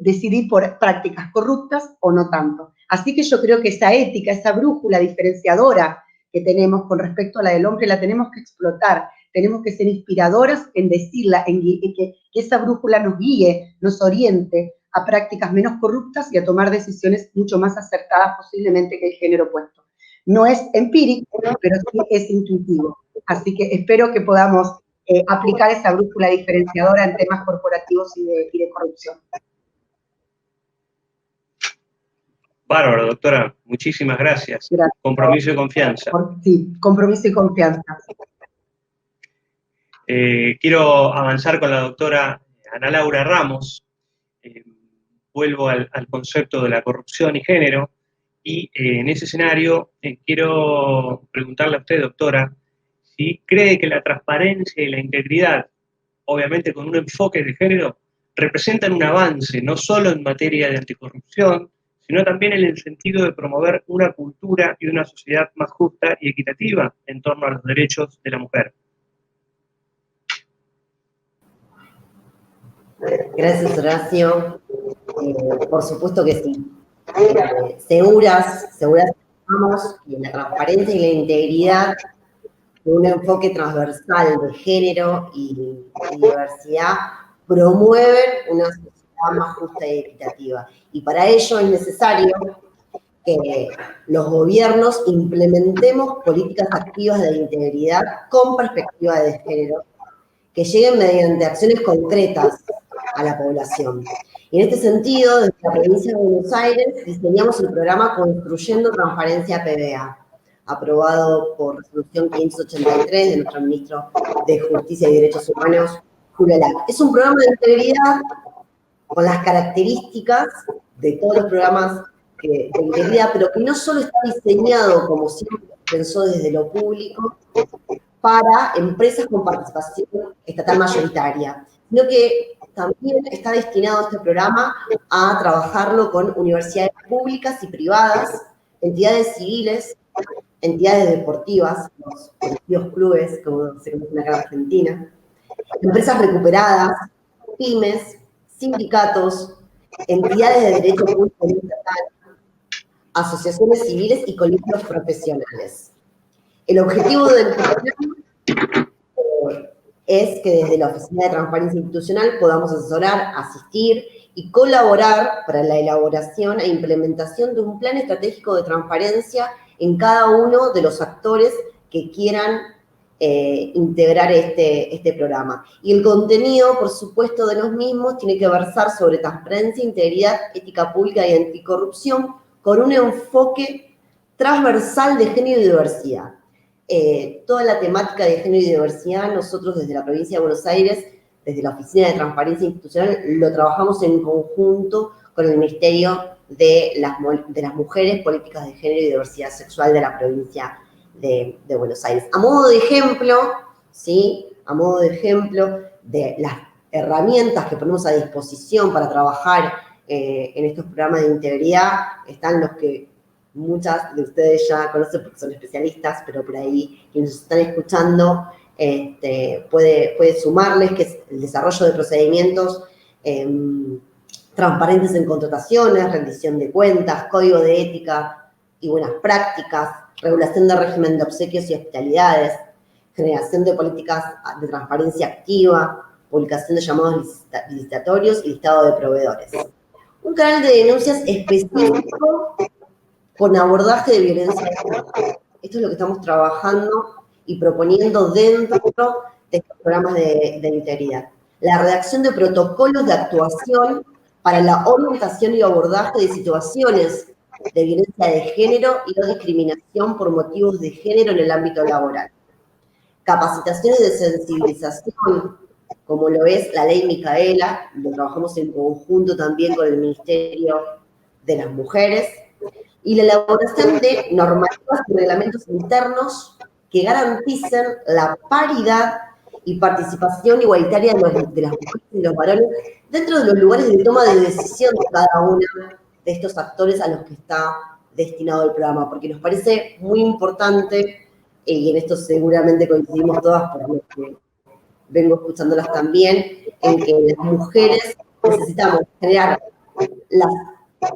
decidir por prácticas corruptas o no tanto. Así que yo creo que esa ética, esa brújula diferenciadora que tenemos con respecto a la del hombre, la tenemos que explotar, tenemos que ser inspiradoras en decirla, en que esa brújula nos guíe, nos oriente a prácticas menos corruptas y a tomar decisiones mucho más acertadas posiblemente que el género opuesto. No es empírico, pero sí es intuitivo. Así que espero que podamos aplicar esa brújula diferenciadora en temas corporativos y de corrupción. Bárbaro, doctora. Muchísimas gracias. Gracias. Compromiso y confianza. Sí, compromiso y confianza. Quiero avanzar con la doctora Ana Laura Ramos. Vuelvo al concepto de la corrupción y género, y en ese escenario quiero preguntarle a usted, doctora, si cree que la transparencia y la integridad, obviamente con un enfoque de género, representan un avance no solo en materia de anticorrupción, sino también en el sentido de promover una cultura y una sociedad más justa y equitativa en torno a los derechos de la mujer. Gracias, Horacio. Por supuesto que sí. Seguras estamos en la transparencia y la integridad de un enfoque transversal de género y diversidad promueven una sociedad más justa y equitativa. Y para ello es necesario que los gobiernos implementemos políticas activas de integridad con perspectiva de género, que lleguen mediante acciones concretas a la población. Y en este sentido, desde la provincia de Buenos Aires, diseñamos el programa Construyendo Transparencia PBA, aprobado por resolución 583 de nuestro ministro de Justicia y Derechos Humanos, Julio Lac. Es un programa de integridad con las características de todos los programas de integridad, pero que no solo está diseñado, como siempre se pensó desde lo público, para empresas con participación estatal mayoritaria, sino que también está destinado este programa a trabajarlo con universidades públicas y privadas, entidades civiles, entidades deportivas, los colectivos clubes, como se conoce acá en Argentina, empresas recuperadas, pymes, sindicatos, entidades de derecho público y estatal, asociaciones civiles y colegios profesionales. El objetivo del programa es que desde la Oficina de Transparencia Institucional podamos asesorar, asistir y colaborar para la elaboración e implementación de un plan estratégico de transparencia en cada uno de los actores que quieran integrar este programa. Y el contenido, por supuesto, de los mismos tiene que versar sobre transparencia, integridad, ética pública y anticorrupción con un enfoque transversal de género y diversidad. Toda la temática de género y diversidad, nosotros desde la provincia de Buenos Aires desde la Oficina de Transparencia Institucional, lo trabajamos en conjunto con el Ministerio de las Mujeres, Políticas de Género y Diversidad Sexual de la provincia de Buenos Aires. A modo de ejemplo, ¿sí? A modo de ejemplo de las herramientas que ponemos a disposición para trabajar en estos programas de integridad, están los que muchas de ustedes ya conocen porque son especialistas, pero por ahí quienes están escuchando puede sumarles, que es el desarrollo de procedimientos transparentes en contrataciones, rendición de cuentas, código de ética y buenas prácticas, regulación de régimen de obsequios y hospitalidades, generación de políticas de transparencia activa, publicación de llamados licitatorios y listado de proveedores. Un canal de denuncias específico con abordaje de violencia de género. Esto es lo que estamos trabajando y proponiendo dentro de estos programas de integridad. La redacción de protocolos de actuación para la orientación y abordaje de situaciones de violencia de género y o discriminación por motivos de género en el ámbito laboral. Capacitaciones de sensibilización, como lo es la Ley Micaela, lo trabajamos en conjunto también con el Ministerio de las Mujeres, y la elaboración de normativas y reglamentos internos que garanticen la paridad y participación igualitaria de las mujeres y los varones dentro de los lugares de toma de decisión de cada uno de estos actores a los que está destinado el programa, porque nos parece muy importante, y en esto seguramente coincidimos todas por lo que vengo escuchándolas también, en que las mujeres necesitamos generar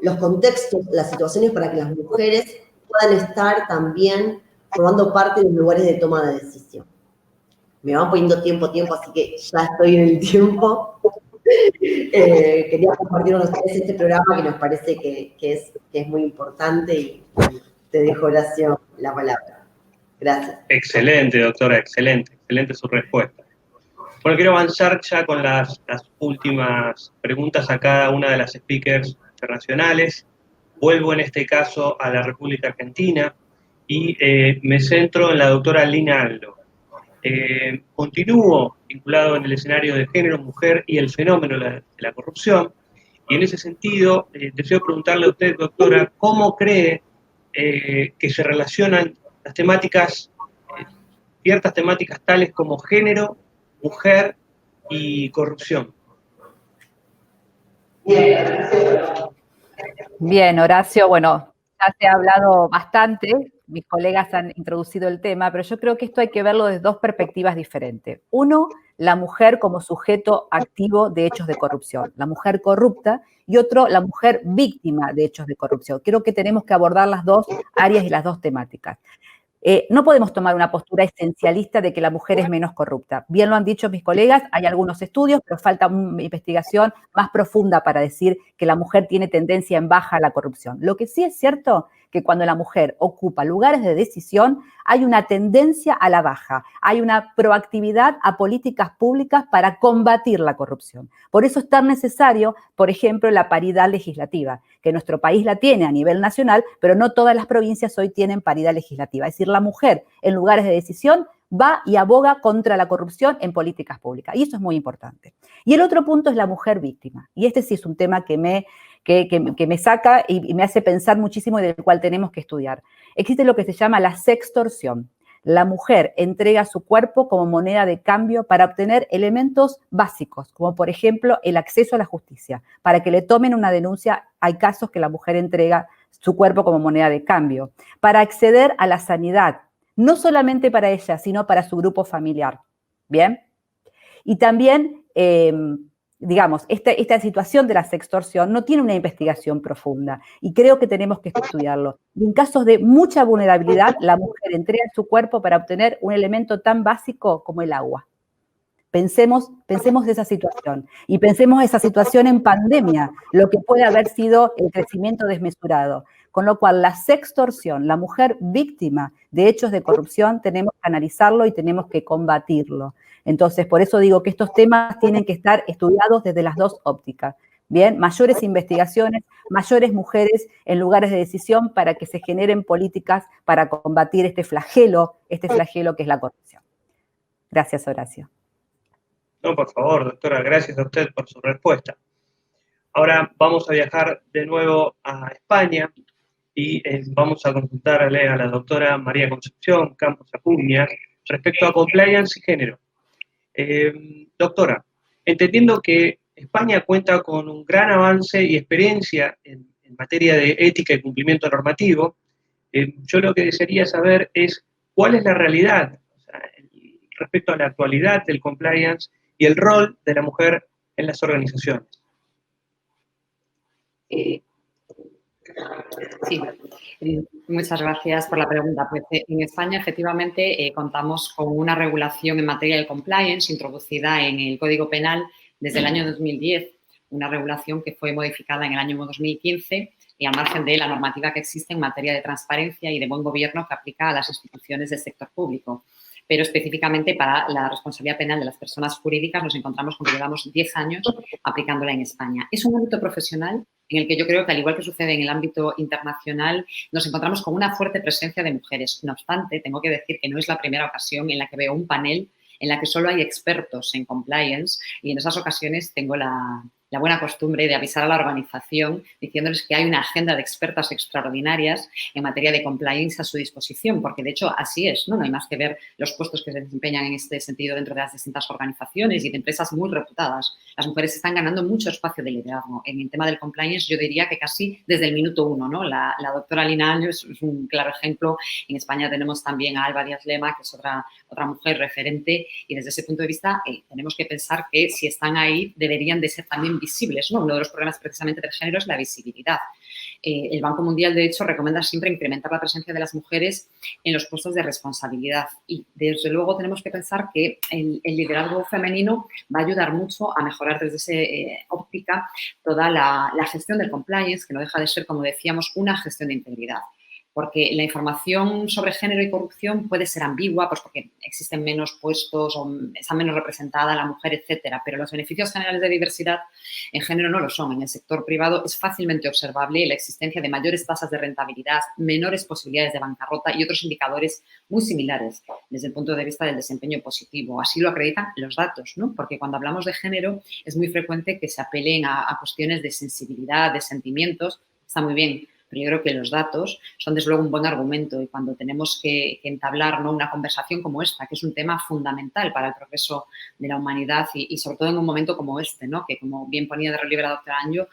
los contextos, las situaciones para que las mujeres puedan estar también formando parte de los lugares de toma de decisión. Me van poniendo tiempo, así que ya estoy en el tiempo. Quería compartir con ustedes este programa que nos parece que es muy importante y te dejo, Horacio, la palabra. Gracias. Excelente, doctora, excelente su respuesta. Bueno, quiero avanzar ya con las últimas preguntas a cada una de las speakers internacionales. Vuelvo en este caso a la República Argentina y me centro en la doctora Lina Aldo. Continúo vinculado en el escenario de género, mujer y el fenómeno de la corrupción, y en ese sentido deseo preguntarle a usted, doctora, ¿cómo cree que se relacionan las temáticas, ciertas temáticas tales como género, mujer y corrupción? Bien, Horacio, bueno, ya se ha hablado bastante, mis colegas han introducido el tema, pero yo creo que esto hay que verlo desde dos perspectivas diferentes. Uno, la mujer como sujeto activo de hechos de corrupción, la mujer corrupta, y otro, la mujer víctima de hechos de corrupción. Creo que tenemos que abordar las dos áreas y las dos temáticas. No podemos tomar una postura esencialista de que la mujer es menos corrupta. Bien lo han dicho mis colegas, hay algunos estudios, pero falta una investigación más profunda para decir que la mujer tiene tendencia en baja a la corrupción. Lo que sí es cierto que cuando la mujer ocupa lugares de decisión, hay una tendencia a la baja, hay una proactividad a políticas públicas para combatir la corrupción. Por eso es tan necesario, por ejemplo, la paridad legislativa, que nuestro país la tiene a nivel nacional, pero no todas las provincias hoy tienen paridad legislativa. Es decir, la mujer en lugares de decisión va y aboga contra la corrupción en políticas públicas. Y eso es muy importante. Y el otro punto es la mujer víctima. Y este sí es un tema que me saca y me hace pensar muchísimo y del cual tenemos que estudiar. Existe lo que se llama la sextorsión. La mujer entrega su cuerpo como moneda de cambio para obtener elementos básicos, como por ejemplo el acceso a la justicia. Para que le tomen una denuncia, hay casos que la mujer entrega su cuerpo como moneda de cambio. Para acceder a la sanidad, no solamente para ella, sino para su grupo familiar. ¿Bien? Y también, digamos, esta situación de la sextorsión no tiene una investigación profunda y creo que tenemos que estudiarlo. Y en casos de mucha vulnerabilidad, la mujer entrega su cuerpo para obtener un elemento tan básico como el agua. Pensemos de esa situación y pensemos esa situación en pandemia, lo que puede haber sido el crecimiento desmesurado. Con lo cual, la sextorsión, la mujer víctima de hechos de corrupción, tenemos que analizarlo y tenemos que combatirlo. Entonces, por eso digo que estos temas tienen que estar estudiados desde las dos ópticas. Bien, mayores investigaciones, mayores mujeres en lugares de decisión para que se generen políticas para combatir este flagelo que es la corrupción. Gracias, Horacio. No, por favor, doctora, gracias a usted por su respuesta. Ahora vamos a viajar de nuevo a España y vamos a consultarle a la doctora María Concepción Campos Acuña respecto a compliance y género. Doctora, entendiendo que España cuenta con un gran avance y experiencia en materia de ética y cumplimiento normativo, yo lo que desearía saber es cuál es la realidad, o sea, respecto a la actualidad del compliance y el rol de la mujer en las organizaciones. Sí, muchas gracias por la pregunta. Pues en España, efectivamente, contamos con una regulación en materia de compliance introducida en el Código Penal desde el año 2010, una regulación que fue modificada en el año 2015 y al margen de la normativa que existe en materia de transparencia y de buen gobierno que aplica a las instituciones del sector público. Pero específicamente para la responsabilidad penal de las personas jurídicas nos encontramos con que llevamos 10 años aplicándola en España. Es un ámbito profesional en el que yo creo que, al igual que sucede en el ámbito internacional, nos encontramos con una fuerte presencia de mujeres. No obstante, tengo que decir que no es la primera ocasión en la que veo un panel en la que solo hay expertos en compliance y en esas ocasiones tengo la buena costumbre de avisar a la organización diciéndoles que hay una agenda de expertas extraordinarias en materia de compliance a su disposición, porque de hecho así es, ¿no? No hay más que ver los puestos que se desempeñan en este sentido dentro de las distintas organizaciones y de empresas muy reputadas. Las mujeres están ganando mucho espacio de liderazgo. En el tema del compliance yo diría que casi desde el minuto uno, ¿no? La doctora Lina Año es un claro ejemplo. En España tenemos también a Alba Díaz Lema, que es otra mujer referente, y desde ese punto de vista tenemos que pensar que si están ahí deberían de ser también visibles, ¿no? Uno de los problemas precisamente del género es la visibilidad. El Banco Mundial, de hecho, recomienda siempre incrementar la presencia de las mujeres en los puestos de responsabilidad y, desde luego, tenemos que pensar que el liderazgo femenino va a ayudar mucho a mejorar desde esa óptica toda la gestión del compliance, que no deja de ser, como decíamos, una gestión de integridad. Porque la información sobre género y corrupción puede ser ambigua, pues porque existen menos puestos o está menos representada la mujer, etcétera, pero los beneficios generales de diversidad en género no lo son. En el sector privado es fácilmente observable la existencia de mayores tasas de rentabilidad, menores posibilidades de bancarrota y otros indicadores muy similares desde el punto de vista del desempeño positivo. Así lo acreditan los datos, ¿no? Porque cuando hablamos de género es muy frecuente que se apelen a cuestiones de sensibilidad, de sentimientos. Está muy bien, pero yo creo que los datos son, desde luego, un buen argumento y cuando tenemos que entablar, ¿no?, una conversación como esta, que es un tema fundamental para el progreso de la humanidad y sobre todo en un momento como este, ¿no?, que, como bien ponía de relieve la doctora Anjo,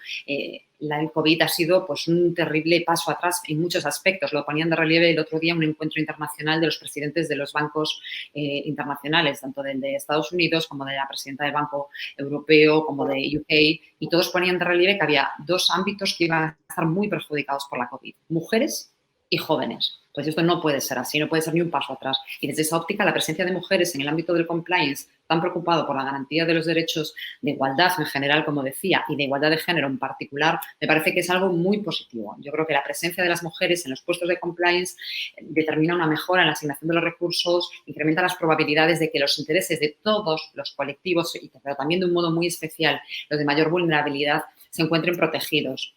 el COVID ha sido, pues, un terrible paso atrás en muchos aspectos. Lo ponían de relieve el otro día en un encuentro internacional de los presidentes de los bancos internacionales, tanto del de Estados Unidos como de la presidenta del Banco Europeo, como de UK, y todos ponían de relieve que había dos ámbitos que iban a estar muy perjudicados por la COVID: mujeres y jóvenes. Pues esto no puede ser así, no puede ser ni un paso atrás. Y desde esa óptica, la presencia de mujeres en el ámbito del compliance, tan preocupado por la garantía de los derechos de igualdad en general, como decía, y de igualdad de género en particular, me parece que es algo muy positivo. Yo creo que la presencia de las mujeres en los puestos de compliance determina una mejora en la asignación de los recursos, incrementa las probabilidades de que los intereses de todos los colectivos, pero también de un modo muy especial los de mayor vulnerabilidad, se encuentren protegidos.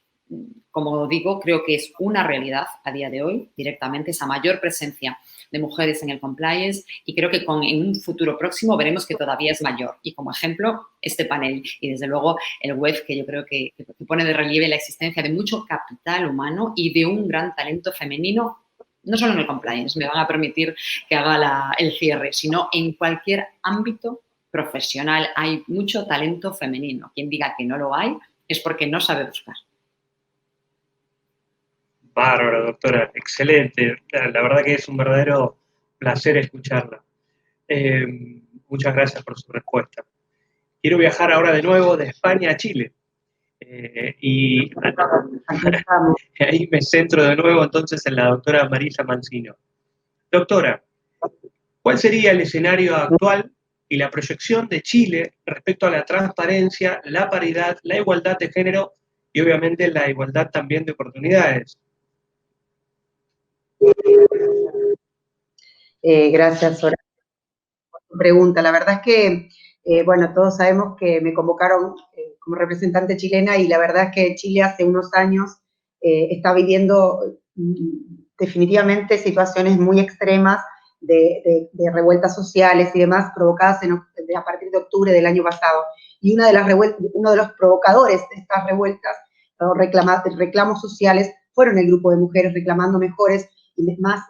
Como digo, creo que es una realidad a día de hoy, directamente, esa mayor presencia de mujeres en el compliance, y creo que en un futuro próximo veremos que todavía es mayor. Y como ejemplo, este panel y, desde luego, el web, que yo creo que pone de relieve la existencia de mucho capital humano y de un gran talento femenino, no solo en el compliance, me van a permitir que haga el cierre, sino en cualquier ámbito profesional hay mucho talento femenino. Quien diga que no lo hay es porque no sabe buscar. Bárbaro, doctora, excelente. La verdad que es un verdadero placer escucharla. Muchas gracias por su respuesta. Quiero viajar ahora de nuevo de España a Chile. Y ahí me centro de nuevo entonces en la doctora Marisa Mancino. Doctora, ¿cuál sería el escenario actual y la proyección de Chile respecto a la transparencia, la paridad, la igualdad de género y obviamente la igualdad también de oportunidades? Gracias, Soraya, por tu pregunta. La verdad es que, bueno, todos sabemos que me convocaron como representante chilena y la verdad es que Chile hace unos años está viviendo definitivamente situaciones muy extremas de revueltas sociales y demás provocadas a partir de octubre del año pasado. Y uno de los provocadores de estas revueltas o reclamos sociales fueron el grupo de mujeres reclamando mejores y más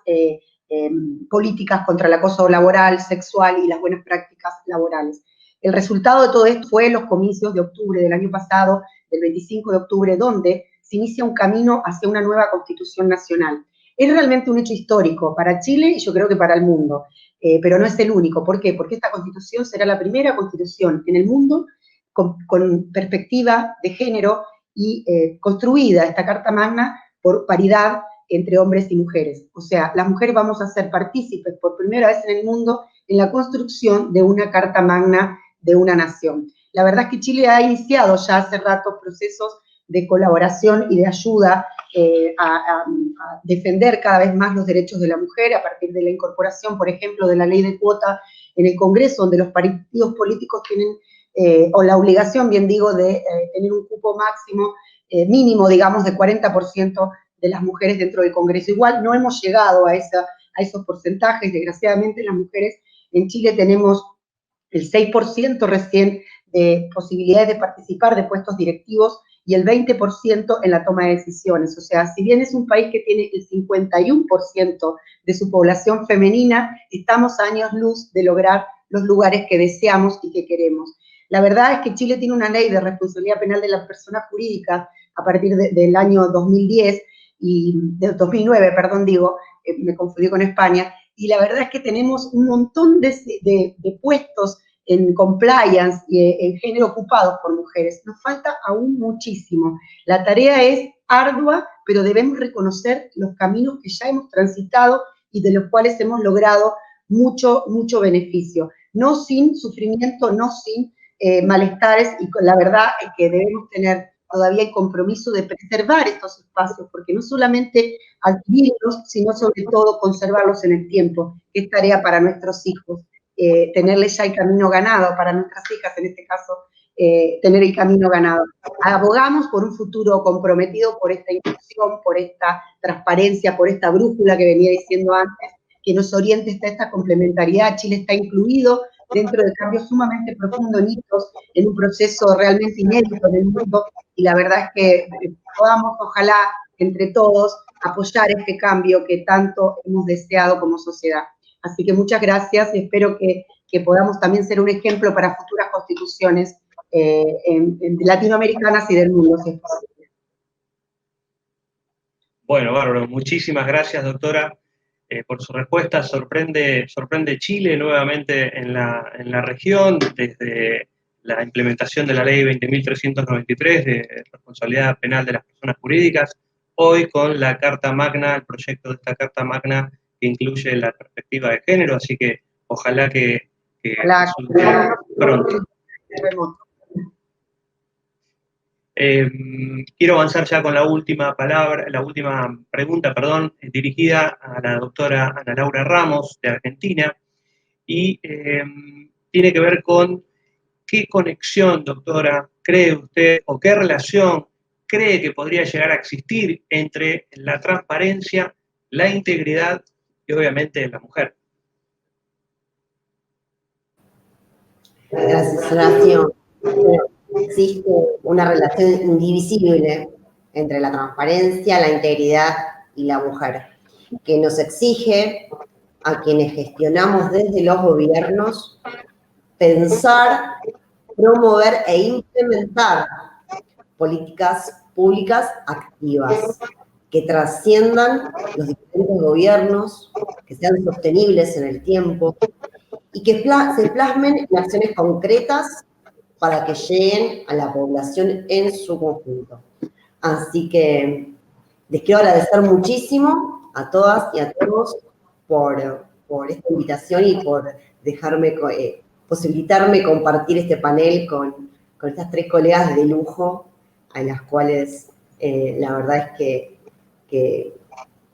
políticas contra el acoso laboral, sexual y las buenas prácticas laborales. El resultado de todo esto fue los comicios de octubre del año pasado, del 25 de octubre, donde se inicia un camino hacia una nueva Constitución Nacional. Es realmente un hecho histórico para Chile y yo creo que para el mundo, pero no es el único. ¿Por qué? Porque esta Constitución será la primera Constitución en el mundo con perspectiva de género y construida esta Carta Magna por paridad entre hombres y mujeres. O sea, las mujeres vamos a ser partícipes por primera vez en el mundo en la construcción de una Carta Magna de una nación. La verdad es que Chile ha iniciado ya hace rato procesos de colaboración y de ayuda a defender cada vez más los derechos de la mujer a partir de la incorporación, por ejemplo, de la ley de cuota en el Congreso, donde los partidos políticos tienen, o la obligación, bien digo, de tener un cupo máximo, mínimo, digamos, de 40% de las mujeres dentro del Congreso. Igual no hemos llegado a esos porcentajes. Desgraciadamente, las mujeres en Chile tenemos el 6% recién de posibilidades de participar de puestos directivos y el 20% en la toma de decisiones. O sea, si bien es un país que tiene el 51% de su población femenina, estamos a años luz de lograr los lugares que deseamos y que queremos. La verdad es que Chile tiene una ley de responsabilidad penal de las personas jurídicas a partir del año 2010, y de 2009, perdón, me confundí con España, y la verdad es que tenemos un montón de puestos en compliance y en género ocupados por mujeres. Nos falta aún muchísimo. La tarea es ardua, pero debemos reconocer los caminos que ya hemos transitado y de los cuales hemos logrado mucho, mucho beneficio. No sin sufrimiento, no sin malestares, y la verdad es que debemos tener todavía el compromiso de preservar estos espacios, porque no solamente adquirirlos, sino sobre todo conservarlos en el tiempo, que es tarea para nuestros hijos. Tenerles ya el camino ganado, para nuestras hijas en este caso, tener el camino ganado. Abogamos por un futuro comprometido por esta inclusión, por esta transparencia, por esta brújula que venía diciendo antes, que nos oriente hasta esta complementariedad. Chile está incluido dentro de cambios sumamente profundos, hitos, en un proceso realmente inédito en el mundo, y la verdad es que podamos, ojalá, entre todos, apoyar este cambio que tanto hemos deseado como sociedad. Así que muchas gracias y espero que podamos también ser un ejemplo para futuras constituciones latinoamericanas y del mundo, si es posible. Bueno, bárbaro. Muchísimas gracias, doctora, por su respuesta. Sorprende Chile nuevamente en la región, desde la implementación de la ley 20.393 de responsabilidad penal de las personas jurídicas, hoy con la Carta Magna, el proyecto de esta Carta Magna que incluye la perspectiva de género, así que ojalá que pronto. Quiero avanzar ya con la última pregunta, dirigida a la doctora Ana Laura Ramos, de Argentina, y tiene que ver con qué conexión, doctora, cree usted, o qué relación cree que podría llegar a existir entre la transparencia, la integridad y obviamente la mujer. Gracias, Horacio. Existe una relación indivisible entre la transparencia, la integridad y la mujer, que nos exige a quienes gestionamos desde los gobiernos pensar, promover e implementar políticas públicas activas que trasciendan los diferentes gobiernos, que sean sostenibles en el tiempo y que se plasmen en acciones concretas para que lleguen a la población en su conjunto. Así que les quiero agradecer muchísimo a todas y a todos por esta invitación y por dejarme, posibilitarme compartir este panel con estas tres colegas de lujo, a las cuales la verdad es que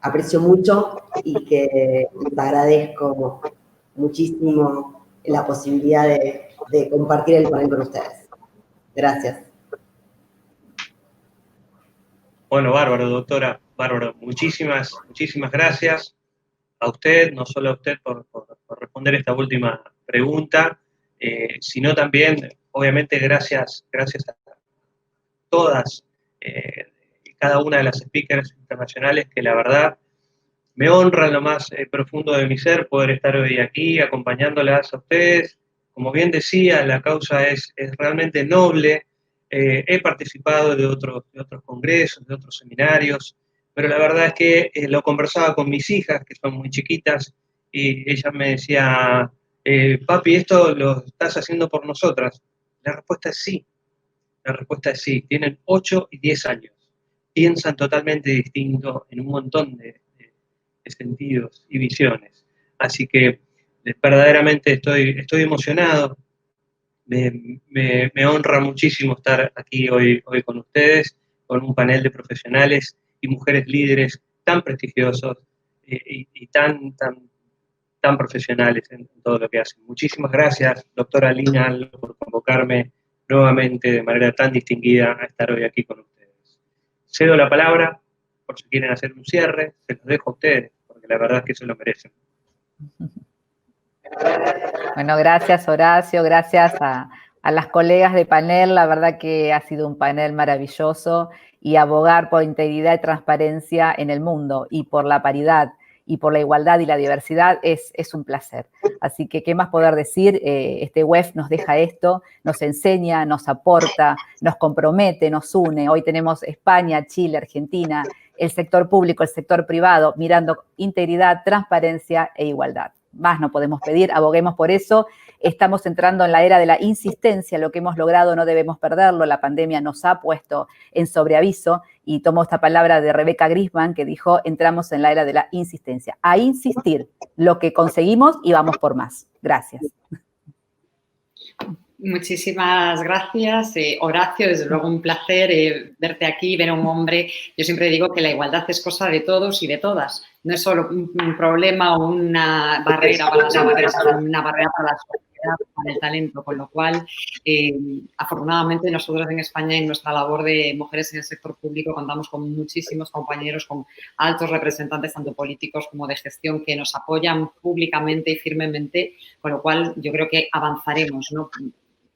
aprecio mucho y que les agradezco muchísimo la posibilidad de compartir el panel con ustedes. Gracias. Bueno, bárbaro, doctora, bárbaro. Muchísimas gracias a usted, no solo a usted por responder esta última pregunta, sino también, obviamente, gracias a todas y cada una de las speakers internacionales que la verdad me honra en lo más profundo de mi ser poder estar hoy aquí acompañándolas a ustedes. Como bien decía, la causa es realmente noble. He participado de otros congresos, de otros seminarios, pero la verdad es que lo conversaba con mis hijas, que son muy chiquitas, y ella me decía, papi, ¿esto lo estás haciendo por nosotras? La respuesta es sí. La respuesta es sí. Tienen 8 y 10 años. Piensan totalmente distinto en un montón de sentidos y visiones. Así que verdaderamente estoy emocionado. Me honra muchísimo estar aquí hoy con ustedes, con un panel de profesionales y mujeres líderes tan prestigiosos y tan profesionales en todo lo que hacen. Muchísimas gracias, doctora Lina, por convocarme nuevamente de manera tan distinguida a estar hoy aquí con ustedes. Cedo la palabra, por si quieren hacer un cierre, se los dejo a ustedes, porque la verdad es que se lo merecen. Bueno, gracias Horacio, gracias a las colegas de panel, la verdad que ha sido un panel maravilloso y abogar por integridad y transparencia en el mundo y por la paridad y por la igualdad y la diversidad es un placer. Así que, ¿qué más poder decir? Este WEF nos deja esto, nos enseña, nos aporta, nos compromete, nos une. Hoy tenemos España, Chile, Argentina, el sector público, el sector privado, mirando integridad, transparencia e igualdad. Más no podemos pedir, aboguemos por eso. Estamos entrando en la era de la insistencia, lo que hemos logrado no debemos perderlo, la pandemia nos ha puesto en sobreaviso y tomo esta palabra de Rebeca Grisman que dijo, entramos en la era de la insistencia. A insistir, lo que conseguimos y vamos por más. Gracias. Muchísimas gracias, Horacio, desde luego un placer verte aquí, ver a un hombre. Yo siempre digo que la igualdad es cosa de todos y de todas. No es solo un problema o una barrera para las mujeres, es una barrera para la sociedad, para el talento, con lo cual, afortunadamente, nosotros en España, en nuestra labor de mujeres en el sector público, contamos con muchísimos compañeros, con altos representantes, tanto políticos como de gestión, que nos apoyan públicamente y firmemente, con lo cual yo creo que avanzaremos, ¿no?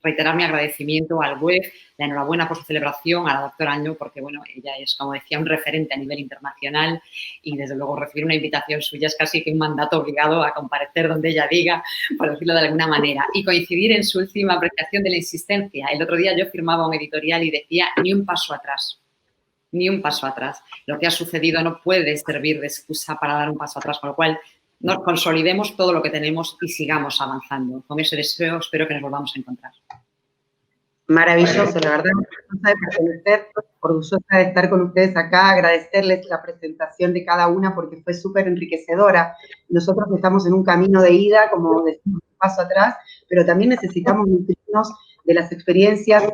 Reiterar mi agradecimiento al WEF, la enhorabuena por su celebración, a la doctora Año, porque, bueno, ella es, como decía, un referente a nivel internacional y, desde luego, recibir una invitación suya es casi que un mandato obligado a comparecer donde ella diga, por decirlo de alguna manera, y coincidir en su última apreciación de la insistencia. El otro día yo firmaba un editorial y decía, ni un paso atrás. Ni un paso atrás. Lo que ha sucedido no puede servir de excusa para dar un paso atrás, con lo cual nos consolidemos todo lo que tenemos y sigamos avanzando. Con ese deseo espero que nos volvamos a encontrar. Maravilloso, la verdad, orgullosa de pertenecer, orgullosa de estar con ustedes acá, agradecerles la presentación de cada una porque fue súper enriquecedora. Nosotros estamos en un camino de ida, como decimos, un paso atrás, pero también necesitamos nutrirnos de las experiencias, de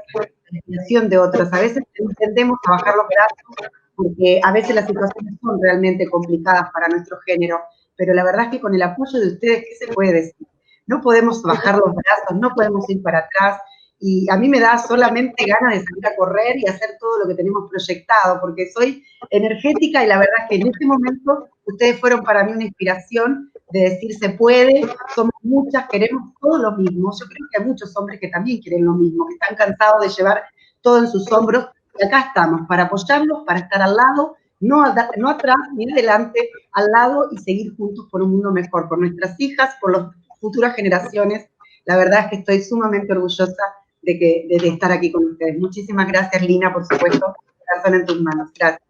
la inspiración de otras. A veces tendemos a bajar los brazos porque a veces las situaciones son realmente complicadas para nuestro género, pero la verdad es que con el apoyo de ustedes, ¿qué se puede decir? No podemos bajar los brazos, no podemos ir para atrás, y a mí me da solamente ganas de salir a correr y hacer todo lo que tenemos proyectado, porque soy energética y la verdad es que en este momento ustedes fueron para mí una inspiración de decir se puede, somos muchas, queremos todo lo mismo. Yo creo que hay muchos hombres que también quieren lo mismo, que están cansados de llevar todo en sus hombros, y acá estamos para apoyarlos, para estar al lado, no atrás ni adelante, al lado y seguir juntos por un mundo mejor, por nuestras hijas, por las futuras generaciones. La verdad es que estoy sumamente orgullosa de estar aquí con ustedes. Muchísimas gracias, Lina, por supuesto. Corazón en tus manos. Gracias.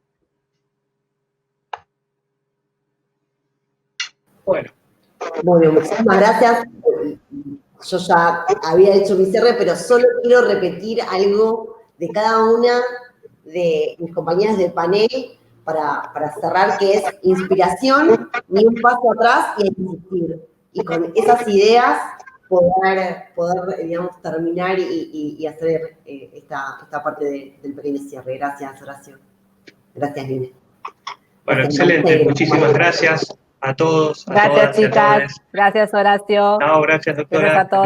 Bueno, muchísimas gracias. Yo ya había hecho mi cierre, pero solo quiero repetir algo de cada una de mis compañeras del panel para cerrar, que es inspiración, ni un paso atrás y insistir. Y con esas ideas poder digamos, terminar y hacer esta parte del pequeño cierre. Gracias, Horacio. Gracias, Lina. Bueno, excelente. Muchísimas gracias a todos. Gracias, chicas. Gracias, Horacio. No, gracias, doctora. Gracias a todos.